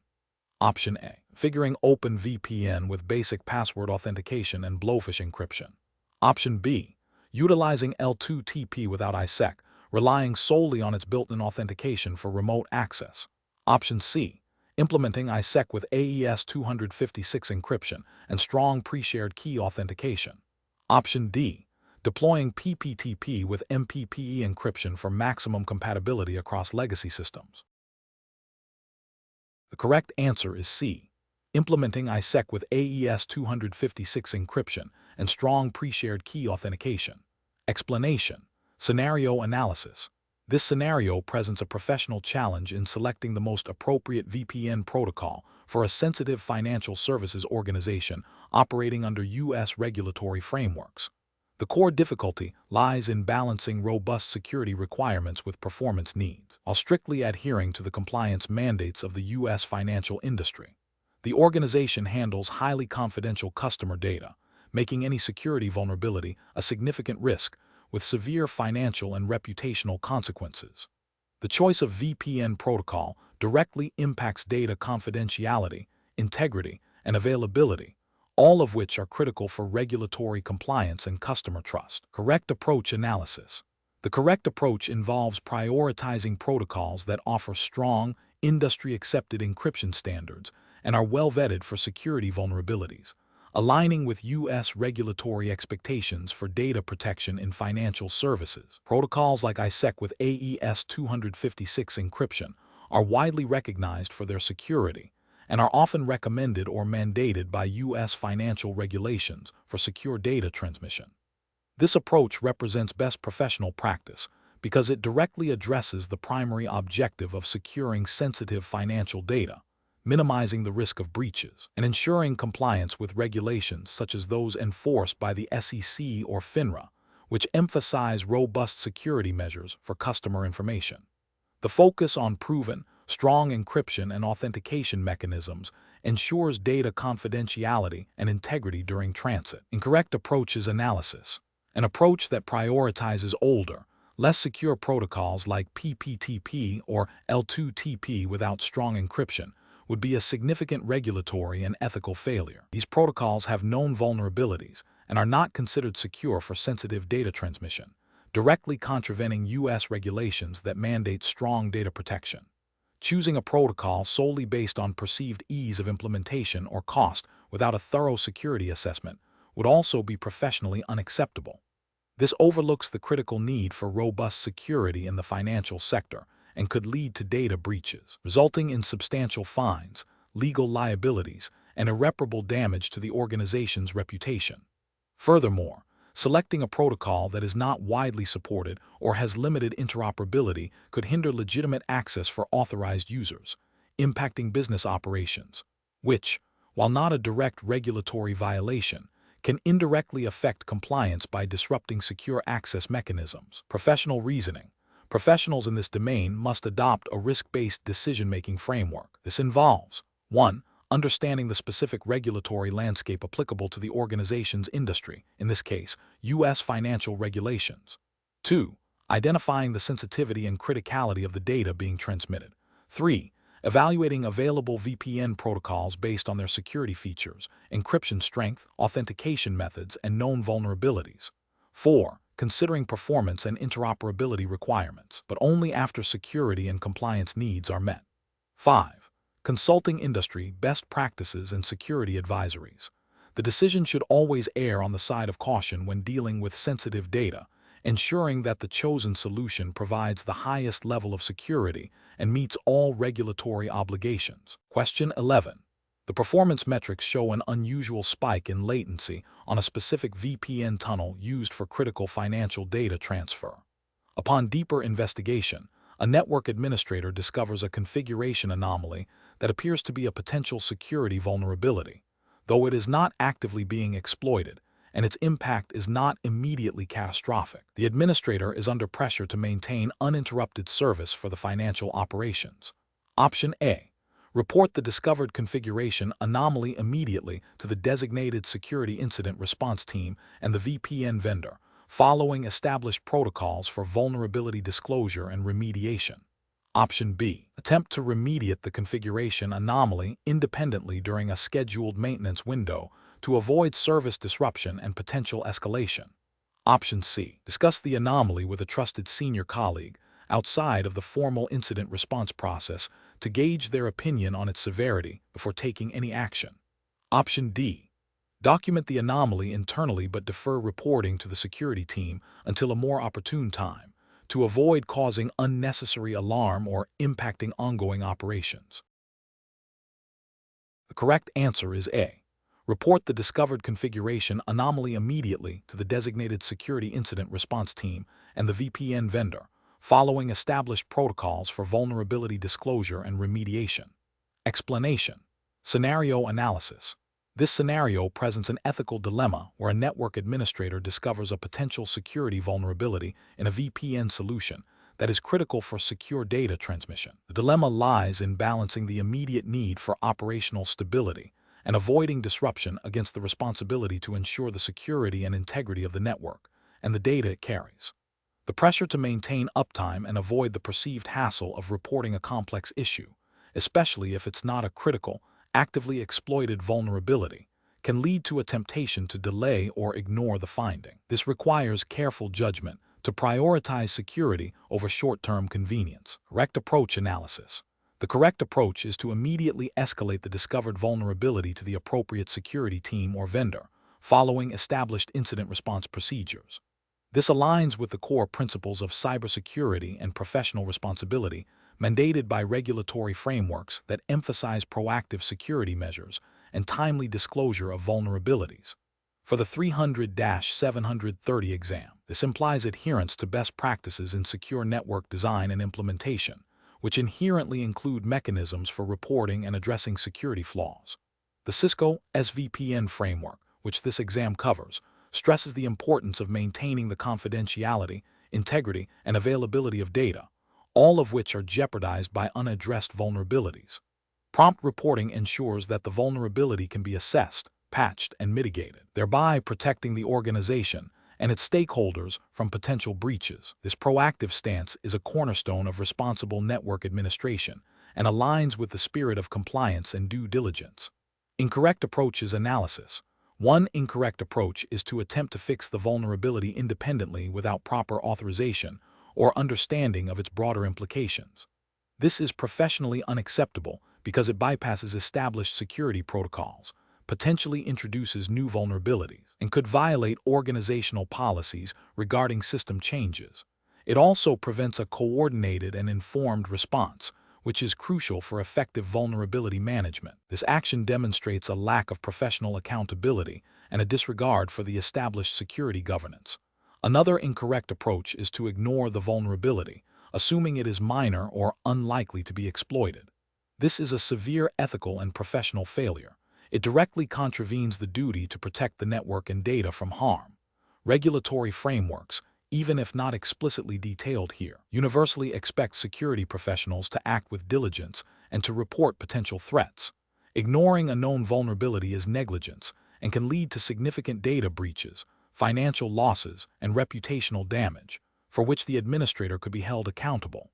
Option A. Configuring OpenVPN with basic password authentication and blowfish encryption. Option B. Utilizing L2TP without ISEC, relying solely on its built-in authentication for remote access. Option C. Implementing ISEC with AES 256 encryption and strong pre-shared key authentication. Option D. Deploying PPTP with MPPE encryption for maximum compatibility across legacy systems. The correct answer is C. Implementing ISEC with AES 256 encryption and strong pre-shared key authentication. Explanation. Scenario analysis. This scenario presents a professional challenge in selecting the most appropriate VPN protocol for a sensitive financial services organization operating under U.S. regulatory frameworks. The core difficulty lies in balancing robust security requirements with performance needs, while strictly adhering to the compliance mandates of the U.S. financial industry. The organization handles highly confidential customer data, making any security vulnerability a significant risk, with severe financial and reputational consequences. The choice of VPN protocol directly impacts data confidentiality, integrity, and availability, all of which are critical for regulatory compliance and customer trust. Correct approach analysis. The correct approach involves prioritizing protocols that offer strong, industry-accepted encryption standards and are well-vetted for security vulnerabilities, aligning with U.S. regulatory expectations for data protection in financial services. Protocols like ISEC with AES 256 encryption are widely recognized for their security and are often recommended or mandated by U.S. financial regulations for secure data transmission. This approach represents best professional practice because it directly addresses the primary objective of securing sensitive financial data, minimizing the risk of breaches, and ensuring compliance with regulations such as those enforced by the SEC or FINRA, which emphasize robust security measures for customer information. The focus on proven, strong encryption and authentication mechanisms ensures data confidentiality and integrity during transit. Incorrect approaches analysis. An approach that prioritizes older, less secure protocols like PPTP or L2TP without strong encryption would be a significant regulatory and ethical failure. These protocols have known vulnerabilities and are not considered secure for sensitive data transmission, directly contravening U.S. regulations that mandate strong data protection. Choosing a protocol solely based on perceived ease of implementation or cost without a thorough security assessment would also be professionally unacceptable. This overlooks the critical need for robust security in the financial sector and could lead to data breaches, resulting in substantial fines, legal liabilities, and irreparable damage to the organization's reputation. Furthermore, selecting a protocol that is not widely supported or has limited interoperability could hinder legitimate access for authorized users, impacting business operations, which, while not a direct regulatory violation, can indirectly affect compliance by disrupting secure access mechanisms. Professional reasoning. Professionals in this domain must adopt a risk-based decision-making framework. This involves 1. Understanding the specific regulatory landscape applicable to the organization's industry, in this case, U.S. financial regulations. 2. Identifying the sensitivity and criticality of the data being transmitted. 3. Evaluating available VPN protocols based on their security features, encryption strength, authentication methods, and known vulnerabilities. 4. Considering performance and interoperability requirements, but only after security and compliance needs are met. 5. Consulting industry best practices and security advisories. The decision should always err on the side of caution when dealing with sensitive data, ensuring that the chosen solution provides the highest level of security and meets all regulatory obligations. Question 11. The performance metrics show an unusual spike in latency on a specific VPN tunnel used for critical financial data transfer. Upon deeper investigation, a network administrator discovers a configuration anomaly that appears to be a potential security vulnerability, though it is not actively being exploited, and its impact is not immediately catastrophic. The administrator is under pressure to maintain uninterrupted service for the financial operations. Option A. Report the discovered configuration anomaly immediately to the designated security incident response team and the VPN vendor, following established protocols for vulnerability disclosure and remediation. Option B. Attempt to remediate the configuration anomaly independently during a scheduled maintenance window to avoid service disruption and potential escalation. Option C. Discuss the anomaly with a trusted senior colleague outside of the formal incident response process to gauge their opinion on its severity before taking any action. Option D. Document the anomaly internally but defer reporting to the security team until a more opportune time, to avoid causing unnecessary alarm or impacting ongoing operations. The correct answer is A. Report the discovered configuration anomaly immediately to the designated security incident response team and the VPN vendor, following established protocols for vulnerability disclosure and remediation. Explanation. Scenario analysis. This scenario presents an ethical dilemma where a network administrator discovers a potential security vulnerability in a VPN solution that is critical for secure data transmission. The dilemma lies in balancing the immediate need for operational stability and avoiding disruption against the responsibility to ensure the security and integrity of the network and the data it carries. The pressure to maintain uptime and avoid the perceived hassle of reporting a complex issue, especially if it's not a critical, actively exploited vulnerability, can lead to a temptation to delay or ignore the finding. This requires careful judgment to prioritize security over short-term convenience. Correct approach analysis. The correct approach is to immediately escalate the discovered vulnerability to the appropriate security team or vendor, following established incident response procedures. This aligns with the core principles of cybersecurity and professional responsibility mandated by regulatory frameworks that emphasize proactive security measures and timely disclosure of vulnerabilities. For the 300-730 exam, this implies adherence to best practices in secure network design and implementation, which inherently include mechanisms for reporting and addressing security flaws. The Cisco SVPN framework, which this exam covers, stresses the importance of maintaining the confidentiality, integrity, and availability of data, all of which are jeopardized by unaddressed vulnerabilities. Prompt reporting ensures that the vulnerability can be assessed, patched, and mitigated, thereby protecting the organization and its stakeholders from potential breaches. This proactive stance is a cornerstone of responsible network administration and aligns with the spirit of compliance and due diligence. Incorrect approaches analysis. One incorrect approach is to attempt to fix the vulnerability independently without proper authorization or understanding of its broader implications. This is professionally unacceptable because it bypasses established security protocols, potentially introduces new vulnerabilities, and could violate organizational policies regarding system changes. It also prevents a coordinated and informed response, which is crucial for effective vulnerability management. This action demonstrates a lack of professional accountability and a disregard for the established security governance. Another incorrect approach is to ignore the vulnerability, assuming it is minor or unlikely to be exploited. This is a severe ethical and professional failure. It directly contravenes the duty to protect the network and data from harm. Regulatory frameworks, even if not explicitly detailed here, universally expect security professionals to act with diligence and to report potential threats. Ignoring a known vulnerability is negligence and can lead to significant data breaches, financial losses, and reputational damage, for which the administrator could be held accountable.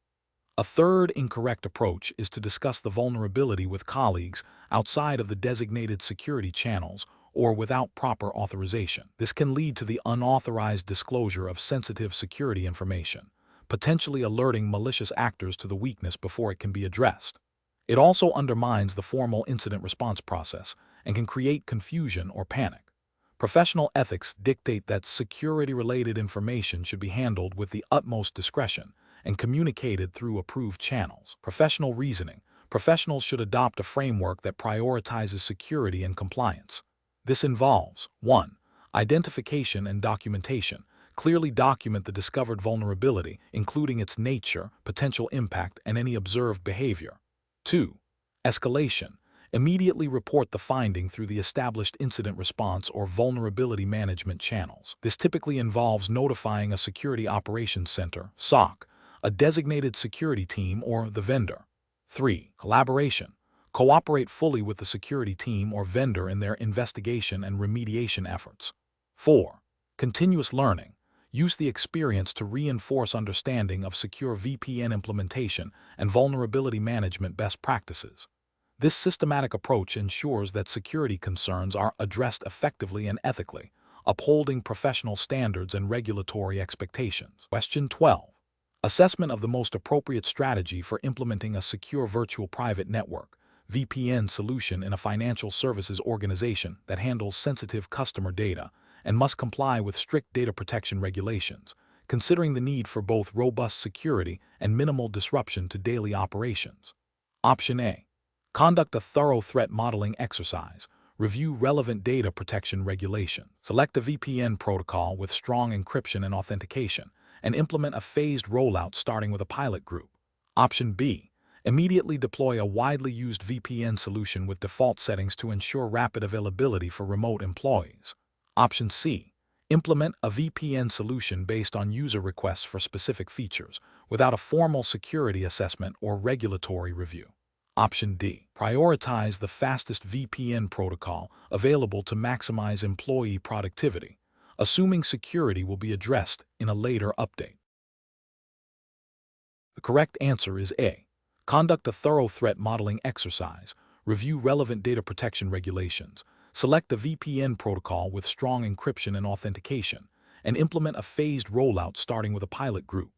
A third incorrect approach is to discuss the vulnerability with colleagues outside of the designated security channels or without proper authorization. This can lead to the unauthorized disclosure of sensitive security information, potentially alerting malicious actors to the weakness before it can be addressed. It also undermines the formal incident response process and can create confusion or panic. Professional ethics dictate that security-related information should be handled with the utmost discretion and communicated through approved channels. Professional reasoning. Professionals should adopt a framework that prioritizes security and compliance. This involves 1. Identification and documentation. Clearly document the discovered vulnerability, including its nature, potential impact, and any observed behavior. 2. Escalation. Immediately report the finding through the established incident response or vulnerability management channels. This typically involves notifying a Security Operations Center, SOC, a designated security team, or the vendor. 3. Collaboration. Cooperate fully with the security team or vendor in their investigation and remediation efforts. 4. Continuous learning. Use the experience to reinforce understanding of secure VPN implementation and vulnerability management best practices. This systematic approach ensures that security concerns are addressed effectively and ethically, upholding professional standards and regulatory expectations. Question 12. Assessment of the most appropriate strategy for implementing a secure virtual private network (VPN) solution in a financial services organization that handles sensitive customer data and must comply with strict data protection regulations, considering the need for both robust security and minimal disruption to daily operations. Option A. Conduct a thorough threat modeling exercise. Review relevant data protection regulation. Select a VPN protocol with strong encryption and authentication, and implement a phased rollout starting with a pilot group. Option B. Immediately deploy a widely used VPN solution with default settings to ensure rapid availability for remote employees. Option C. Implement a VPN solution based on user requests for specific features, without a formal security assessment or regulatory review. Option D. Prioritize the fastest VPN protocol available to maximize employee productivity, assuming security will be addressed in a later update. The correct answer is A. Conduct a thorough threat modeling exercise, review relevant data protection regulations, select a VPN protocol with strong encryption and authentication, and implement a phased rollout starting with a pilot group.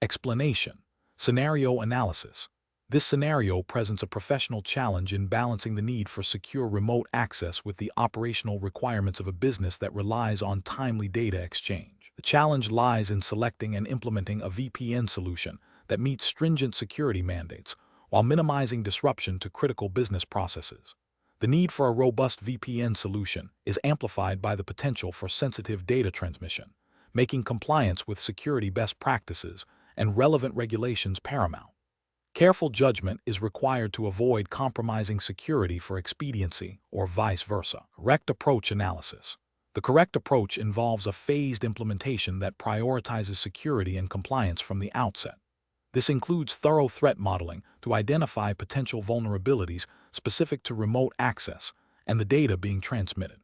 Explanation. Scenario analysis. This scenario presents a professional challenge in balancing the need for secure remote access with the operational requirements of a business that relies on timely data exchange. The challenge lies in selecting and implementing a VPN solution that meets stringent security mandates while minimizing disruption to critical business processes. The need for a robust VPN solution is amplified by the potential for sensitive data transmission, making compliance with security best practices and relevant regulations paramount. Careful judgment is required to avoid compromising security for expediency or vice versa. Correct approach analysis. The correct approach involves a phased implementation that prioritizes security and compliance from the outset. This includes thorough threat modeling to identify potential vulnerabilities specific to remote access and the data being transmitted.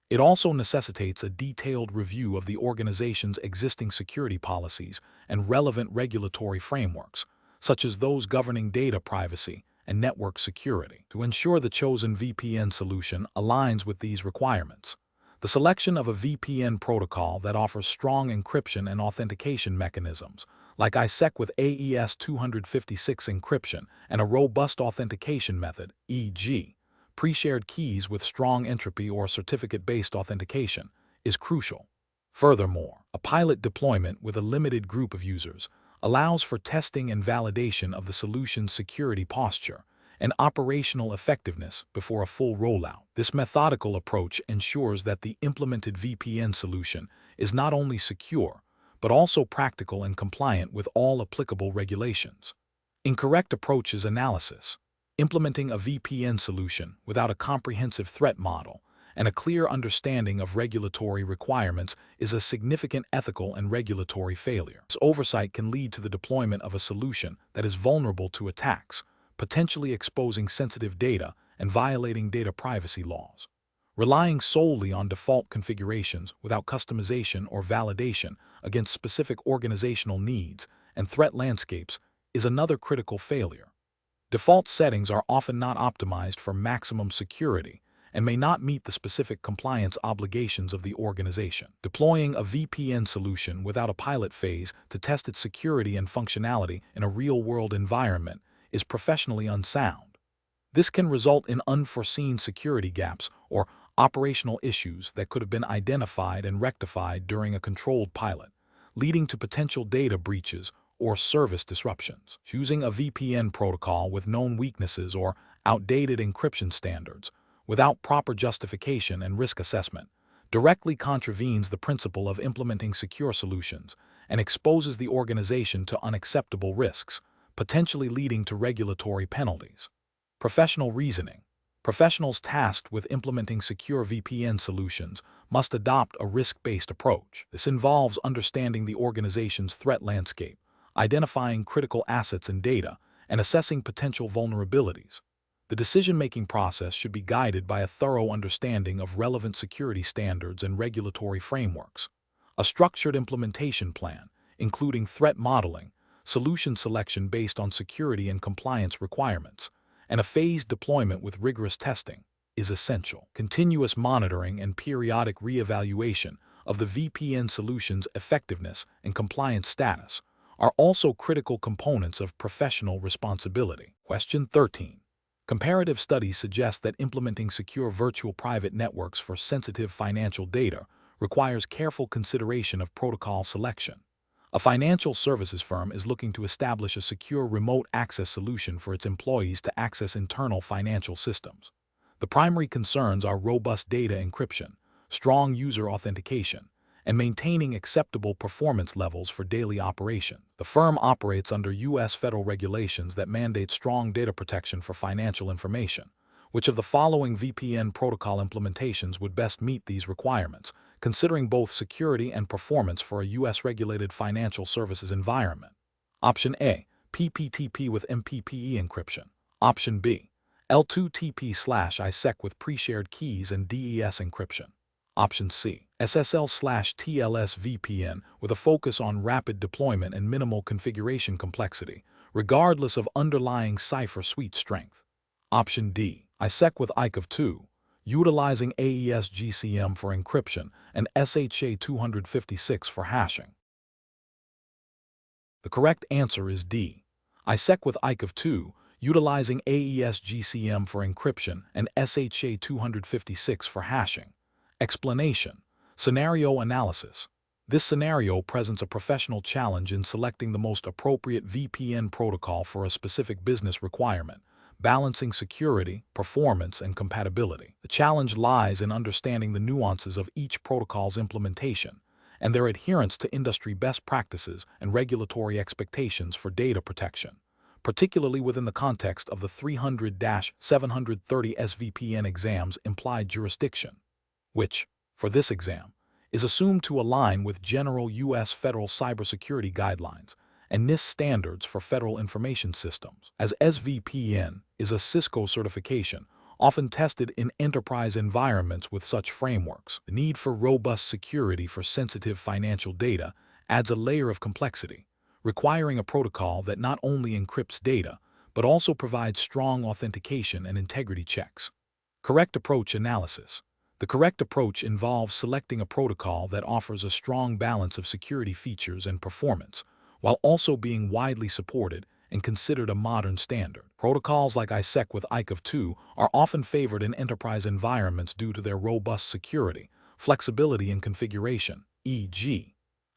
It also necessitates a detailed review of the organization's existing security policies and relevant regulatory frameworks, such as those governing data privacy and network security, to ensure the chosen VPN solution aligns with these requirements. The selection of a VPN protocol that offers strong encryption and authentication mechanisms, like ISEC with AES 256 encryption and a robust authentication method, e.g., pre-shared keys with strong entropy or certificate-based authentication, is crucial. Furthermore, a pilot deployment with a limited group of users allows for testing and validation of the solution's security posture and operational effectiveness before a full rollout. This methodical approach ensures that the implemented VPN solution is not only secure, but also practical and compliant with all applicable regulations. Incorrect approaches analysis. Implementing a VPN solution without a comprehensive threat model and a clear understanding of regulatory requirements is a significant ethical and regulatory failure. This oversight can lead to the deployment of a solution that is vulnerable to attacks, potentially exposing sensitive data and violating data privacy laws. Relying solely on default configurations without customization or validation against specific organizational needs and threat landscapes is another critical failure. Default settings are often not optimized for maximum security and may not meet the specific compliance obligations of the organization. Deploying a VPN solution without a pilot phase to test its security and functionality in a real-world environment is professionally unsound. This can result in unforeseen security gaps or operational issues that could have been identified and rectified during a controlled pilot, leading to potential data breaches or service disruptions. Choosing a VPN protocol with known weaknesses or outdated encryption standards without proper justification and risk assessment directly contravenes the principle of implementing secure solutions and exposes the organization to unacceptable risks, potentially leading to regulatory penalties. Professional reasoning. Professionals tasked with implementing secure VPN solutions must adopt a risk-based approach. This involves understanding the organization's threat landscape, identifying critical assets and data, and assessing potential vulnerabilities. The decision-making process should be guided by a thorough understanding of relevant security standards and regulatory frameworks. A structured implementation plan, including threat modeling, solution selection based on security and compliance requirements, and a phased deployment with rigorous testing, is essential. Continuous monitoring and periodic reevaluation of the VPN solution's effectiveness and compliance status are also critical components of professional responsibility. Question 13. Comparative studies suggest that implementing secure virtual private networks for sensitive financial data requires careful consideration of protocol selection. A financial services firm is looking to establish a secure remote access solution for its employees to access internal financial systems. The primary concerns are robust data encryption, strong user authentication, and maintaining acceptable performance levels for daily operation. The firm operates under U.S. federal regulations that mandate strong data protection for financial information. Which of the following VPN protocol implementations would best meet these requirements, considering both security and performance for a U.S.-regulated financial services environment? Option A, PPTP with MPPE encryption. Option B, L2TP/ISEC with pre-shared keys and DES encryption. Option C, SSL/TLS VPN with a focus on rapid deployment and minimal configuration complexity, regardless of underlying cipher suite strength. Option D, ISEC with ICAV2, utilizing AES GCM for encryption and SHA 256 for hashing. The correct answer is D, ISEC with ICAV2, utilizing AES GCM for encryption and SHA 256 for hashing. Explanation. Scenario analysis. This scenario presents a professional challenge in selecting the most appropriate VPN protocol for a specific business requirement, balancing security, performance, and compatibility. The challenge lies in understanding the nuances of each protocol's implementation and their adherence to industry best practices and regulatory expectations for data protection, particularly within the context of the 300-730 SVPN exam's implied jurisdiction, which, for this exam, is assumed to align with general U.S. federal cybersecurity guidelines and NIST standards for federal information systems, as SVPN is a Cisco certification often tested in enterprise environments with such frameworks. The need for robust security for sensitive financial data adds a layer of complexity, requiring a protocol that not only encrypts data, but also provides strong authentication and integrity checks. Correct approach analysis. The correct approach involves selecting a protocol that offers a strong balance of security features and performance, while also being widely supported and considered a modern standard. Protocols like ISEC with ICAV2 are often favored in enterprise environments due to their robust security, flexibility in configuration, e.g.,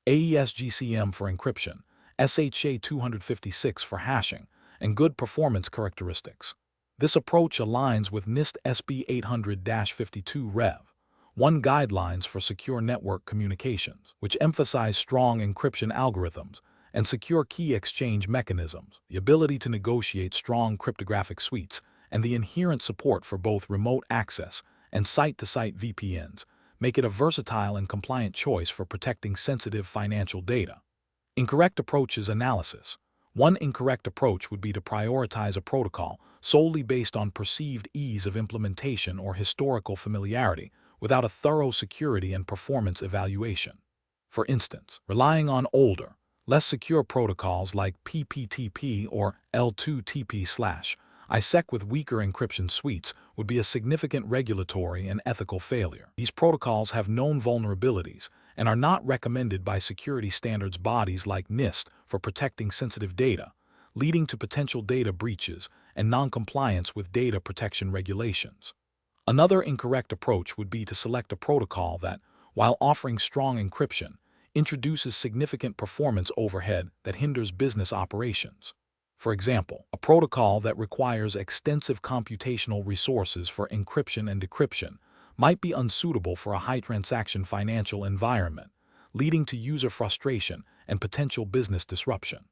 AES-GCM for encryption, SHA-256 for hashing, and good performance characteristics. This approach aligns with NIST SB 800-52 Rev. 1 guidelines for secure network communications, which emphasize strong encryption algorithms and secure key exchange mechanisms, the ability to negotiate strong cryptographic suites, and the inherent support for both remote access and site-to-site VPNs make it a versatile and compliant choice for protecting sensitive financial data. Incorrect approaches analysis. One incorrect approach would be to prioritize a protocol solely based on perceived ease of implementation or historical familiarity without a thorough security and performance evaluation. For instance, relying on older, less secure protocols like PPTP or L2TP/ISEC with weaker encryption suites would be a significant regulatory and ethical failure. These protocols have known vulnerabilities and are not recommended by security standards bodies like NIST for protecting sensitive data, leading to potential data breaches and non-compliance with data protection regulations. Another incorrect approach would be to select a protocol that, while offering strong encryption, introduces significant performance overhead that hinders business operations. For example, a protocol that requires extensive computational resources for encryption and decryption might be unsuitable for a high-transaction financial environment, leading to user frustration and potential business disruption.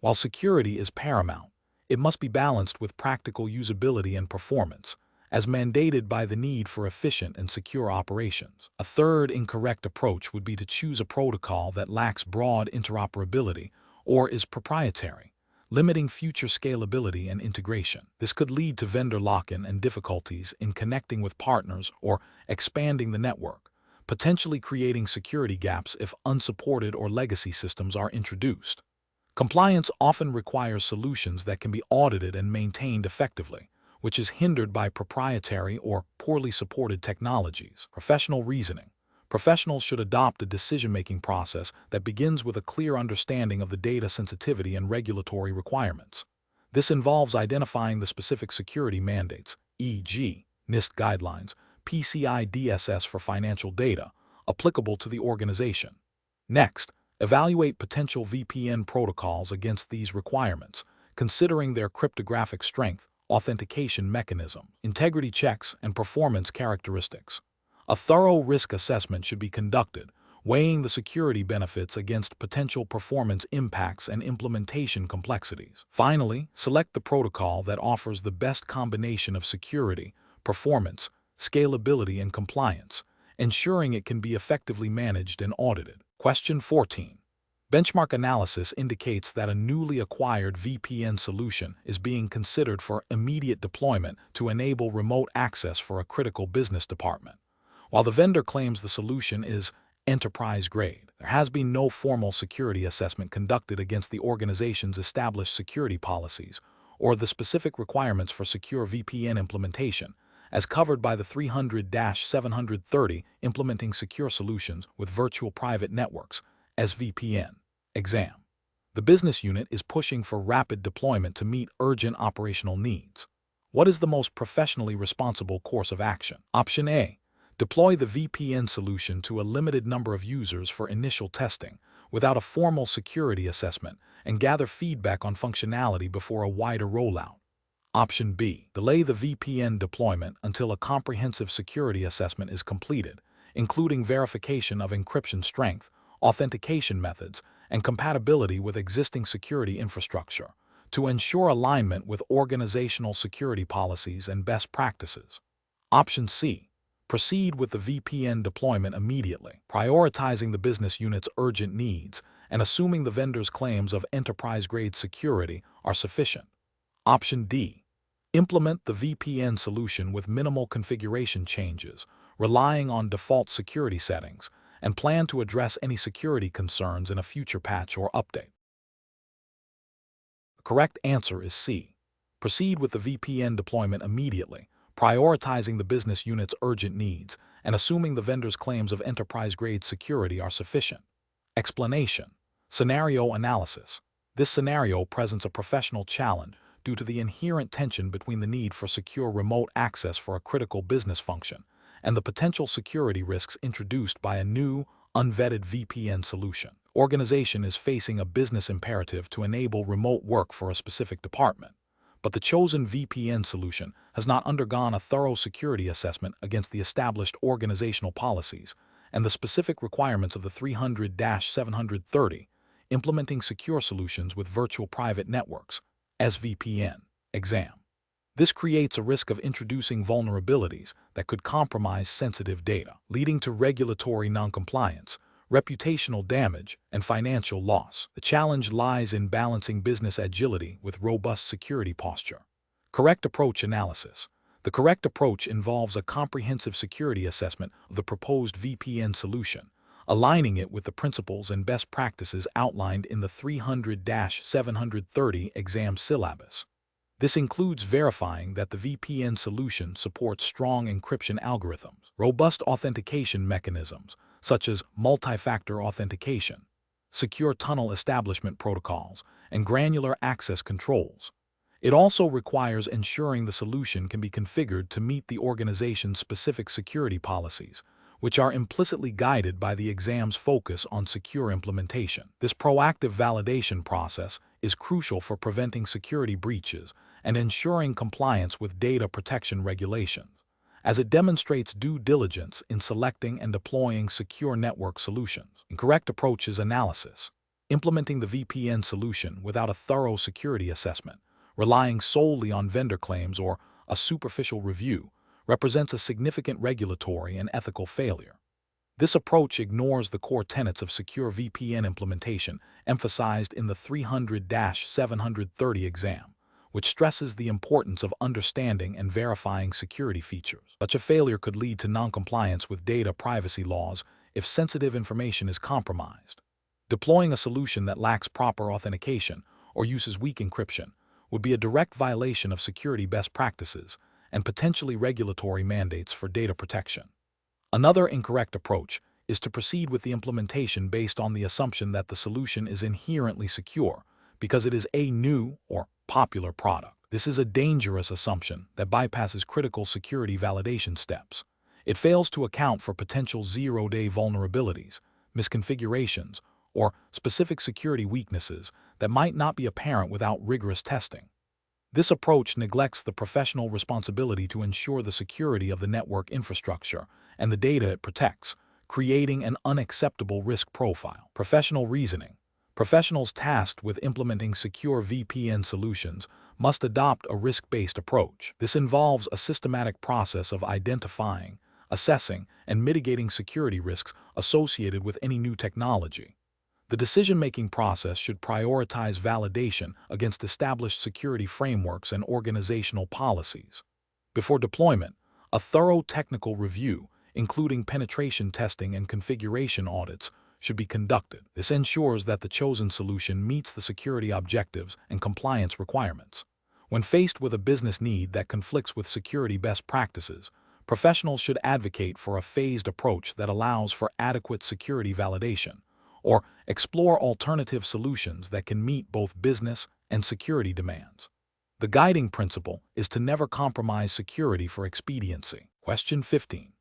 While security is paramount, it must be balanced with practical usability and performance, as mandated by the need for efficient and secure operations. A third incorrect approach would be to choose a protocol that lacks broad interoperability or is proprietary, limiting future scalability and integration. This could lead to vendor lock-in and difficulties in connecting with partners or expanding the network, potentially creating security gaps if unsupported or legacy systems are introduced. Compliance often requires solutions that can be audited and maintained effectively, which is hindered by proprietary or poorly supported technologies. Professional reasoning. Professionals should adopt a decision-making process that begins with a clear understanding of the data sensitivity and regulatory requirements. This involves identifying the specific security mandates, e.g., NIST guidelines, PCI DSS for financial data, applicable to the organization. Next, evaluate potential VPN protocols against these requirements, considering their cryptographic strength, authentication mechanism, integrity checks, and performance characteristics. A thorough risk assessment should be conducted, weighing the security benefits against potential performance impacts and implementation complexities. Finally, select the protocol that offers the best combination of security, performance, scalability, and compliance, ensuring it can be effectively managed and audited. Question 14. Benchmark analysis indicates that a newly acquired VPN solution is being considered for immediate deployment to enable remote access for a critical business department. While the vendor claims the solution is enterprise-grade, there has been no formal security assessment conducted against the organization's established security policies or the specific requirements for secure VPN implementation, as covered by the 300-730 Implementing Secure Solutions with Virtual Private Networks, SVPN, exam. The business unit is pushing for rapid deployment to meet urgent operational needs. What is the most professionally responsible course of action? Option A. Deploy the VPN solution to a limited number of users for initial testing without a formal security assessment and gather feedback on functionality before a wider rollout. Option B. Delay the VPN deployment until a comprehensive security assessment is completed, including verification of encryption strength, authentication methods, and compatibility with existing security infrastructure to ensure alignment with organizational security policies and best practices. Option C. Proceed with the VPN deployment immediately, prioritizing the business unit's urgent needs and assuming the vendor's claims of enterprise-grade security are sufficient. Option D. Implement the VPN solution with minimal configuration changes, relying on default security settings, and plan to address any security concerns in a future patch or update. The correct answer is C. Proceed with the VPN deployment immediately, prioritizing the business unit's urgent needs and assuming the vendor's claims of enterprise-grade security are sufficient. Explanation. Scenario analysis. This scenario presents a professional challenge due to the inherent tension between the need for secure remote access for a critical business function and the potential security risks introduced by a new, unvetted VPN solution. Organization is facing a business imperative to enable remote work for a specific department, but the chosen VPN solution has not undergone a thorough security assessment against the established organizational policies and the specific requirements of the 300-730, implementing secure solutions with virtual private networks, SVPN, exam. This creates a risk of introducing vulnerabilities that could compromise sensitive data, leading to regulatory noncompliance, reputational damage, and financial loss. The challenge lies in balancing business agility with robust security posture. Correct approach analysis. The correct approach involves a comprehensive security assessment of the proposed VPN solution, aligning it with the principles and best practices outlined in the 300-730 exam syllabus. This includes verifying that the VPN solution supports strong encryption algorithms, robust authentication mechanisms, such as multi-factor authentication, secure tunnel establishment protocols, and granular access controls. It also requires ensuring the solution can be configured to meet the organization's specific security policies, which are implicitly guided by the exam's focus on secure implementation. This proactive validation process is crucial for preventing security breaches and ensuring compliance with data protection regulations, as it demonstrates due diligence in selecting and deploying secure network solutions. Incorrect approaches analysis. Implementing the VPN solution without a thorough security assessment, relying solely on vendor claims or a superficial review, represents a significant regulatory and ethical failure. This approach ignores the core tenets of secure VPN implementation emphasized in the 300-730 exam, which stresses the importance of understanding and verifying security features. Such a failure could lead to noncompliance with data privacy laws if sensitive information is compromised. Deploying a solution that lacks proper authentication or uses weak encryption would be a direct violation of security best practices and potentially regulatory mandates for data protection. Another incorrect approach is to proceed with the implementation based on the assumption that the solution is inherently secure because it is a new or popular product. This is a dangerous assumption that bypasses critical security validation steps. It fails to account for potential zero-day vulnerabilities, misconfigurations, or specific security weaknesses that might not be apparent without rigorous testing. This approach neglects the professional responsibility to ensure the security of the network infrastructure and the data it protects, creating an unacceptable risk profile. Professional reasoning. Professionals tasked with implementing secure VPN solutions must adopt a risk-based approach. This involves a systematic process of identifying, assessing, and mitigating security risks associated with any new technology. The decision-making process should prioritize validation against established security frameworks and organizational policies. Before deployment, a thorough technical review, including penetration testing and configuration audits, should be conducted. This ensures that the chosen solution meets the security objectives and compliance requirements. When faced with a business need that conflicts with security best practices, professionals should advocate for a phased approach that allows for adequate security validation, or explore alternative solutions that can meet both business and security demands. The guiding principle is to never compromise security for expediency. Question 15.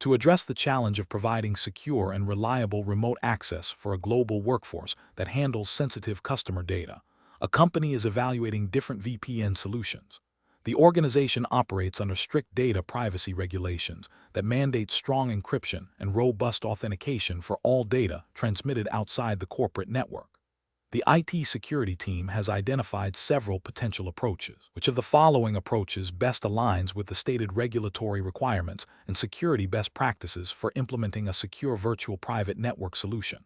To address the challenge of providing secure and reliable remote access for a global workforce that handles sensitive customer data, a company is evaluating different VPN solutions. The organization operates under strict data privacy regulations that mandate strong encryption and robust authentication for all data transmitted outside the corporate network. The IT security team has identified several potential approaches. Which of the following approaches best aligns with the stated regulatory requirements and security best practices for implementing a secure virtual private network solution?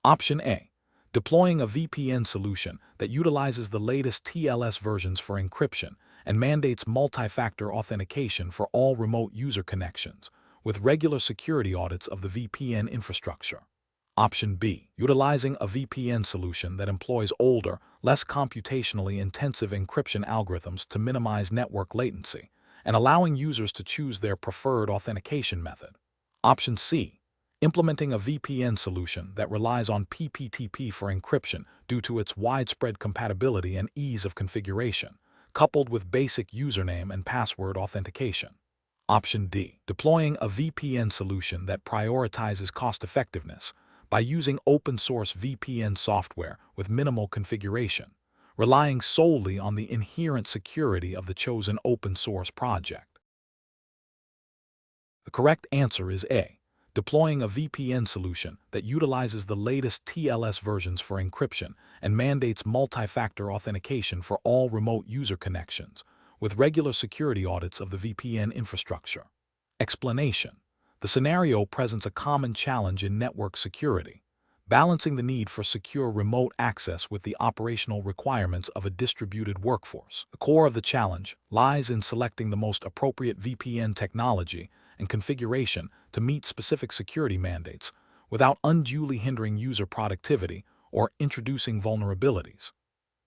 Option A. Deploying a VPN solution that utilizes the latest TLS versions for encryption and mandates multi-factor authentication for all remote user connections, with regular security audits of the VPN infrastructure. Option B. Utilizing a VPN solution that employs older, less computationally intensive encryption algorithms to minimize network latency, and allowing users to choose their preferred authentication method. Option C. Implementing a VPN solution that relies on PPTP for encryption due to its widespread compatibility and ease of configuration, coupled with basic username and password authentication. Option D. Deploying a VPN solution that prioritizes cost-effectiveness by using open-source VPN software with minimal configuration, relying solely on the inherent security of the chosen open-source project. The correct answer is A. Deploying a VPN solution that utilizes the latest TLS versions for encryption and mandates multi-factor authentication for all remote user connections, with regular security audits of the VPN infrastructure. Explanation: the scenario presents a common challenge in network security, balancing the need for secure remote access with the operational requirements of a distributed workforce. The core of the challenge lies in selecting the most appropriate VPN technology and configuration to meet specific security mandates without unduly hindering user productivity or introducing vulnerabilities.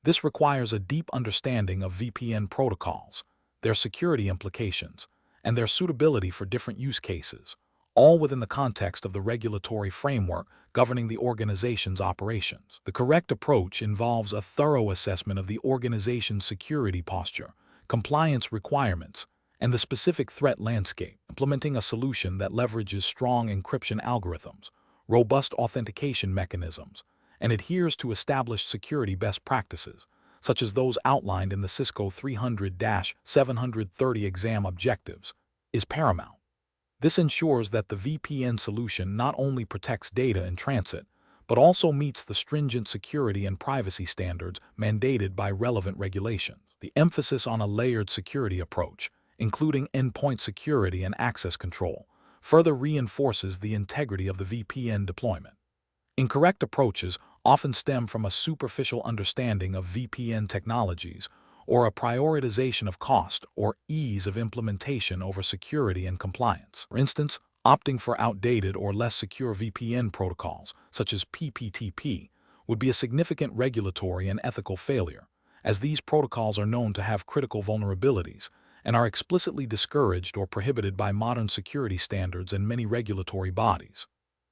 This requires a deep understanding of VPN protocols, their security implications, and their suitability for different use cases, all within the context of the regulatory framework governing the organization's operations. The correct approach involves a thorough assessment of the organization's security posture, compliance requirements, and the specific threat landscape. Implementing a solution that leverages strong encryption algorithms, robust authentication mechanisms, and adheres to established security best practices, such as those outlined in the Cisco 300-730 exam objectives, is paramount. This ensures that the VPN solution not only protects data in transit, but also meets the stringent security and privacy standards mandated by relevant regulations. The emphasis on a layered security approach, including endpoint security and access control, further reinforces the integrity of the VPN deployment. Incorrect approaches often stem from a superficial understanding of VPN technologies or a prioritization of cost or ease of implementation over security and compliance. For instance, opting for outdated or less secure VPN protocols, such as PPTP, would be a significant regulatory and ethical failure, as these protocols are known to have critical vulnerabilities and are explicitly discouraged or prohibited by modern security standards and many regulatory bodies.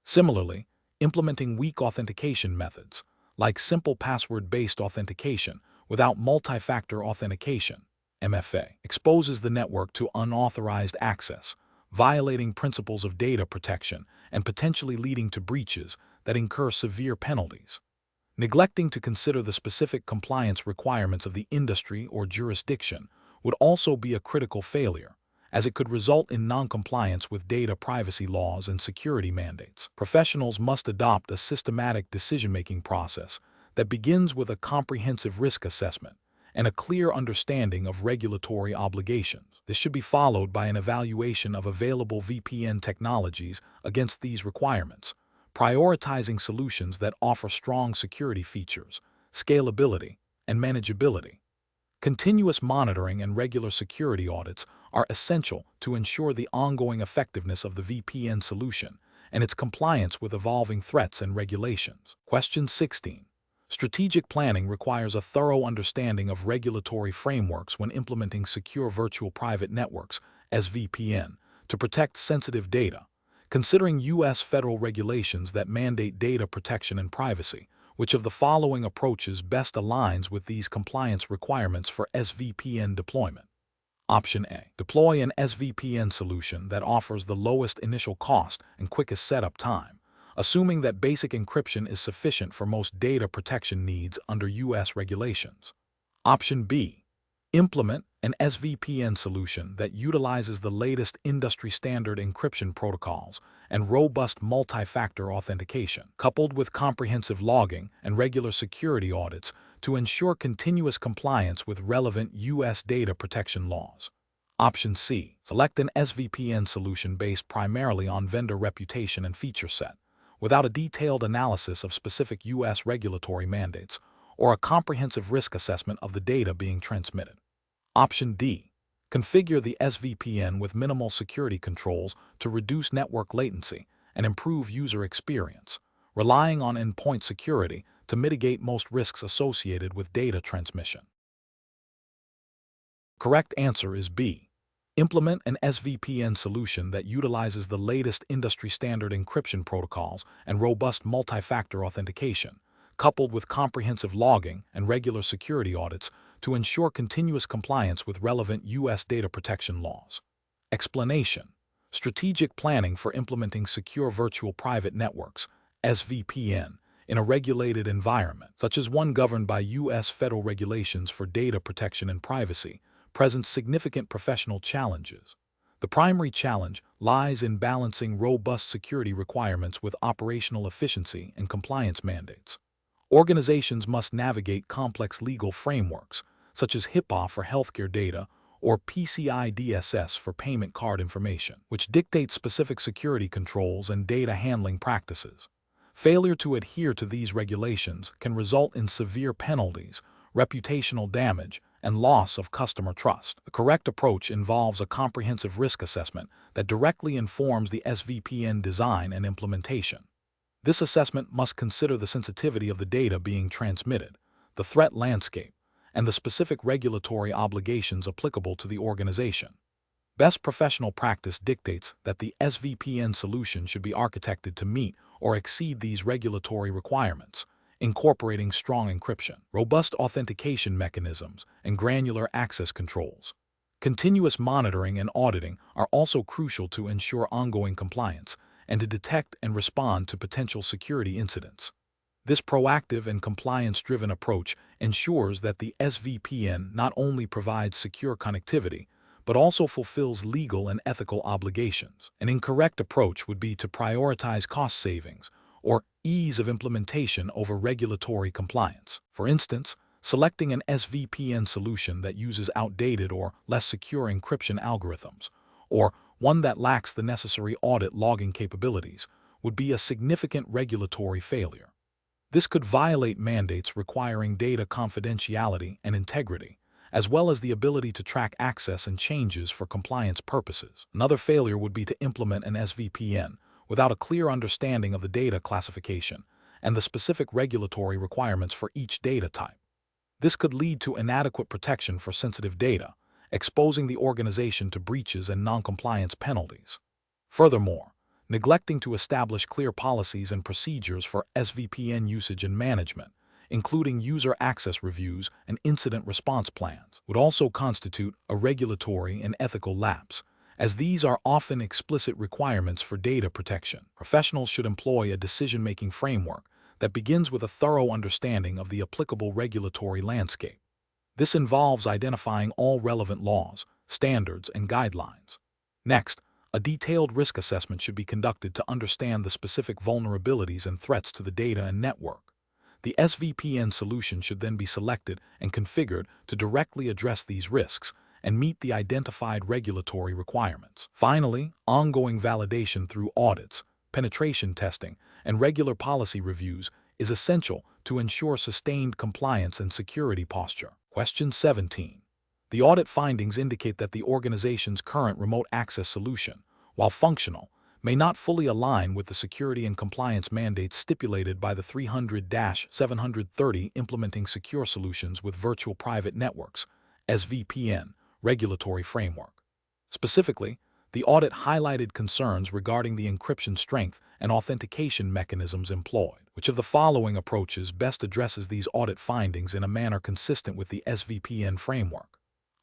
Similarly, implementing weak authentication methods, like simple password-based authentication without multi-factor authentication, MFA, exposes the network to unauthorized access, violating principles of data protection and potentially leading to breaches that incur severe penalties. Neglecting to consider the specific compliance requirements of the industry or jurisdiction would also be a critical failure, as it could result in non-compliance with data privacy laws and security mandates. Professionals must adopt a systematic decision-making process that begins with a comprehensive risk assessment and a clear understanding of regulatory obligations. This should be followed by an evaluation of available VPN technologies against these requirements, prioritizing solutions that offer strong security features, scalability, and manageability. Continuous monitoring and regular security audits are essential to ensure the ongoing effectiveness of the VPN solution and its compliance with evolving threats and regulations. Question 16. Strategic planning requires a thorough understanding of regulatory frameworks when implementing secure virtual private networks, SVPN, to protect sensitive data. Considering U.S. federal regulations that mandate data protection and privacy, which of the following approaches best aligns with these compliance requirements for SVPN deployment? Option A. Deploy an SVPN solution that offers the lowest initial cost and quickest setup time, assuming that basic encryption is sufficient for most data protection needs under U.S. regulations. Option B. Implement an SVPN solution that utilizes the latest industry-standard encryption protocols and robust multi-factor authentication, coupled with comprehensive logging and regular security audits to ensure continuous compliance with relevant U.S. data protection laws. Option C. Select an SVPN solution based primarily on vendor reputation and feature set, without a detailed analysis of specific U.S. regulatory mandates or a comprehensive risk assessment of the data being transmitted. Option D. Configure the SVPN with minimal security controls to reduce network latency and improve user experience, relying on endpoint security to mitigate most risks associated with data transmission. Correct answer is B. Implement an SVPN solution that utilizes the latest industry-standard encryption protocols and robust multi-factor authentication, coupled with comprehensive logging and regular security audits to ensure continuous compliance with relevant U.S. data protection laws. Explanation: strategic planning for implementing secure virtual private networks, SVPN, in a regulated environment, such as one governed by U.S. federal regulations for data protection and privacy, presents significant professional challenges. The primary challenge lies in balancing robust security requirements with operational efficiency and compliance mandates. Organizations must navigate complex legal frameworks, such as HIPAA for healthcare data or PCI DSS for payment card information, which dictate specific security controls and data handling practices. Failure to adhere to these regulations can result in severe penalties, reputational damage, and loss of customer trust. The correct approach involves a comprehensive risk assessment that directly informs the SVPN design and implementation. This assessment must consider the sensitivity of the data being transmitted, the threat landscape, and the specific regulatory obligations applicable to the organization. Best professional practice dictates that the SVPN solution should be architected to meet or exceed these regulatory requirements, incorporating strong encryption, robust authentication mechanisms, and granular access controls. Continuous monitoring and auditing are also crucial to ensure ongoing compliance and to detect and respond to potential security incidents. This proactive and compliance-driven approach ensures that the SVPN not only provides secure connectivity, but also fulfills legal and ethical obligations. An incorrect approach would be to prioritize cost savings or ease of implementation over regulatory compliance. For instance, selecting an SVPN solution that uses outdated or less secure encryption algorithms, or one that lacks the necessary audit logging capabilities, would be a significant regulatory failure. This could violate mandates requiring data confidentiality and integrity, as well as the ability to track access and changes for compliance purposes. Another failure would be to implement an SVPN without a clear understanding of the data classification and the specific regulatory requirements for each data type. This could lead to inadequate protection for sensitive data, exposing the organization to breaches and noncompliance penalties. Furthermore, neglecting to establish clear policies and procedures for SVPN usage and management, including user access reviews and incident response plans, would also constitute a regulatory and ethical lapse, as these are often explicit requirements for data protection. Professionals should employ a decision-making framework that begins with a thorough understanding of the applicable regulatory landscape. This involves identifying all relevant laws, standards, and guidelines. Next, a detailed risk assessment should be conducted to understand the specific vulnerabilities and threats to the data and network. The SVPN solution should then be selected and configured to directly address these risks and meet the identified regulatory requirements. Finally, ongoing validation through audits, penetration testing, and regular policy reviews is essential to ensure sustained compliance and security posture. Question 17. The audit findings indicate that the organization's current remote access solution, while functional, may not fully align with the security and compliance mandates stipulated by the 300-730 Implementing Secure Solutions with Virtual Private Networks (SVPN) regulatory framework. Specifically, the audit highlighted concerns regarding the encryption strength and authentication mechanisms employed. Which of the following approaches best addresses these audit findings in a manner consistent with the SVPN framework?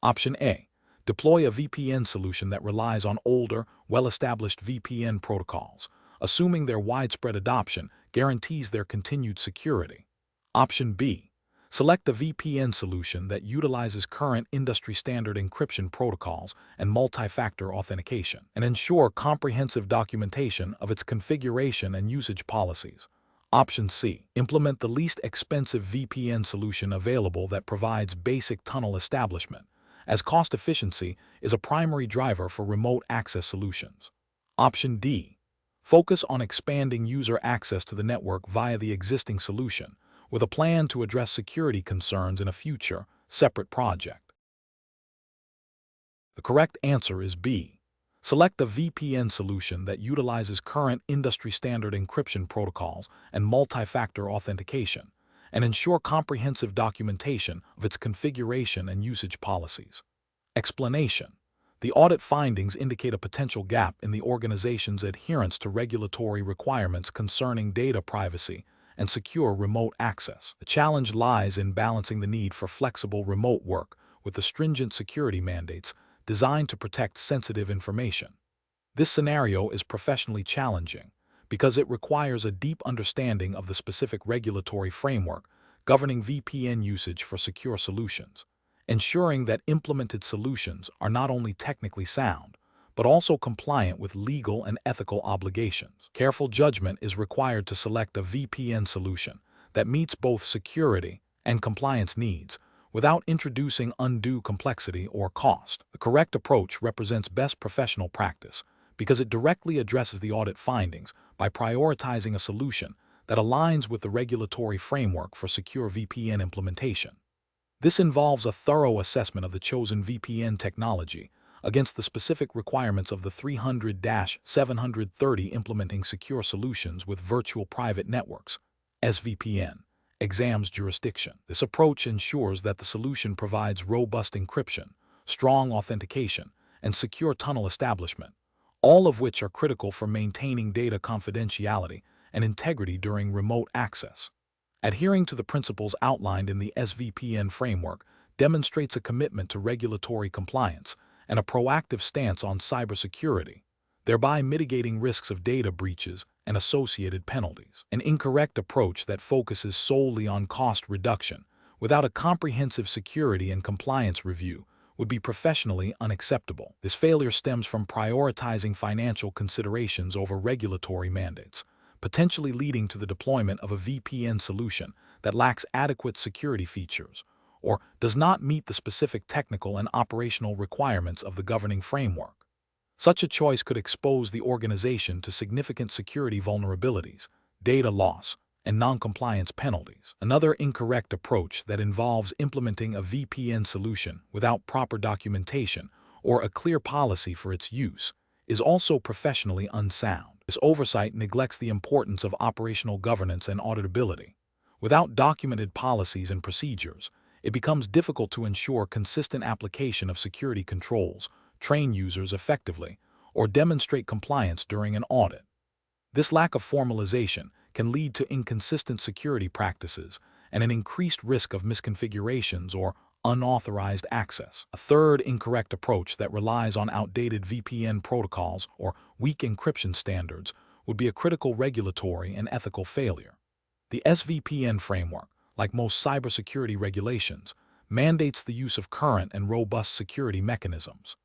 Option A. Deploy a VPN solution that relies on older, well-established VPN protocols, assuming their widespread adoption guarantees their continued security. Option B. Select a VPN solution that utilizes current industry-standard encryption protocols and multi-factor authentication, and ensure comprehensive documentation of its configuration and usage policies. Option C. Implement the least expensive VPN solution available that provides basic tunnel establishment, as cost efficiency is a primary driver for remote access solutions. Option D. Focus on expanding user access to the network via the existing solution, with a plan to address security concerns in a future, separate project. The correct answer is B. Select a VPN solution that utilizes current industry-standard encryption protocols and multi-factor authentication, and ensure comprehensive documentation of its configuration and usage policies. Explanation: the audit findings indicate a potential gap in the organization's adherence to regulatory requirements concerning data privacy and secure remote access. The challenge lies in balancing the need for flexible remote work with the stringent security mandates designed to protect sensitive information. This scenario is professionally challenging because it requires a deep understanding of the specific regulatory framework governing VPN usage for secure solutions, ensuring that implemented solutions are not only technically sound, but also compliant with legal and ethical obligations. Careful judgment is required to select a VPN solution that meets both security and compliance needs without introducing undue complexity or cost. The correct approach represents best professional practice because it directly addresses the audit findings by prioritizing a solution that aligns with the regulatory framework for secure VPN implementation. This involves a thorough assessment of the chosen VPN technology against the specific requirements of the 300-730 Implementing Secure Solutions with Virtual Private Networks (SVPN) exams jurisdiction. This approach ensures that the solution provides robust encryption, strong authentication, and secure tunnel establishment, all of which are critical for maintaining data confidentiality and integrity during remote access. Adhering to the principles outlined in the SVPN framework demonstrates a commitment to regulatory compliance and a proactive stance on cybersecurity, thereby mitigating risks of data breaches and associated penalties. An incorrect approach that focuses solely on cost reduction without a comprehensive security and compliance review would be professionally unacceptable. This failure stems from prioritizing financial considerations over regulatory mandates, potentially leading to the deployment of a VPN solution that lacks adequate security features or does not meet the specific technical and operational requirements of the governing framework. Such a choice could expose the organization to significant security vulnerabilities, data loss, and non-compliance penalties. Another incorrect approach that involves implementing a VPN solution without proper documentation or a clear policy for its use is also professionally unsound. This oversight neglects the importance of operational governance and auditability. Without documented policies and procedures, it becomes difficult to ensure consistent application of security controls, train users effectively, or demonstrate compliance during an audit. This lack of formalization can lead to inconsistent security practices and an increased risk of misconfigurations or unauthorized access. A third incorrect approach that relies on outdated VPN protocols or weak encryption standards would be a critical regulatory and ethical failure. The SVPN framework, like most cybersecurity regulations, mandates the use of current and robust security mechanisms.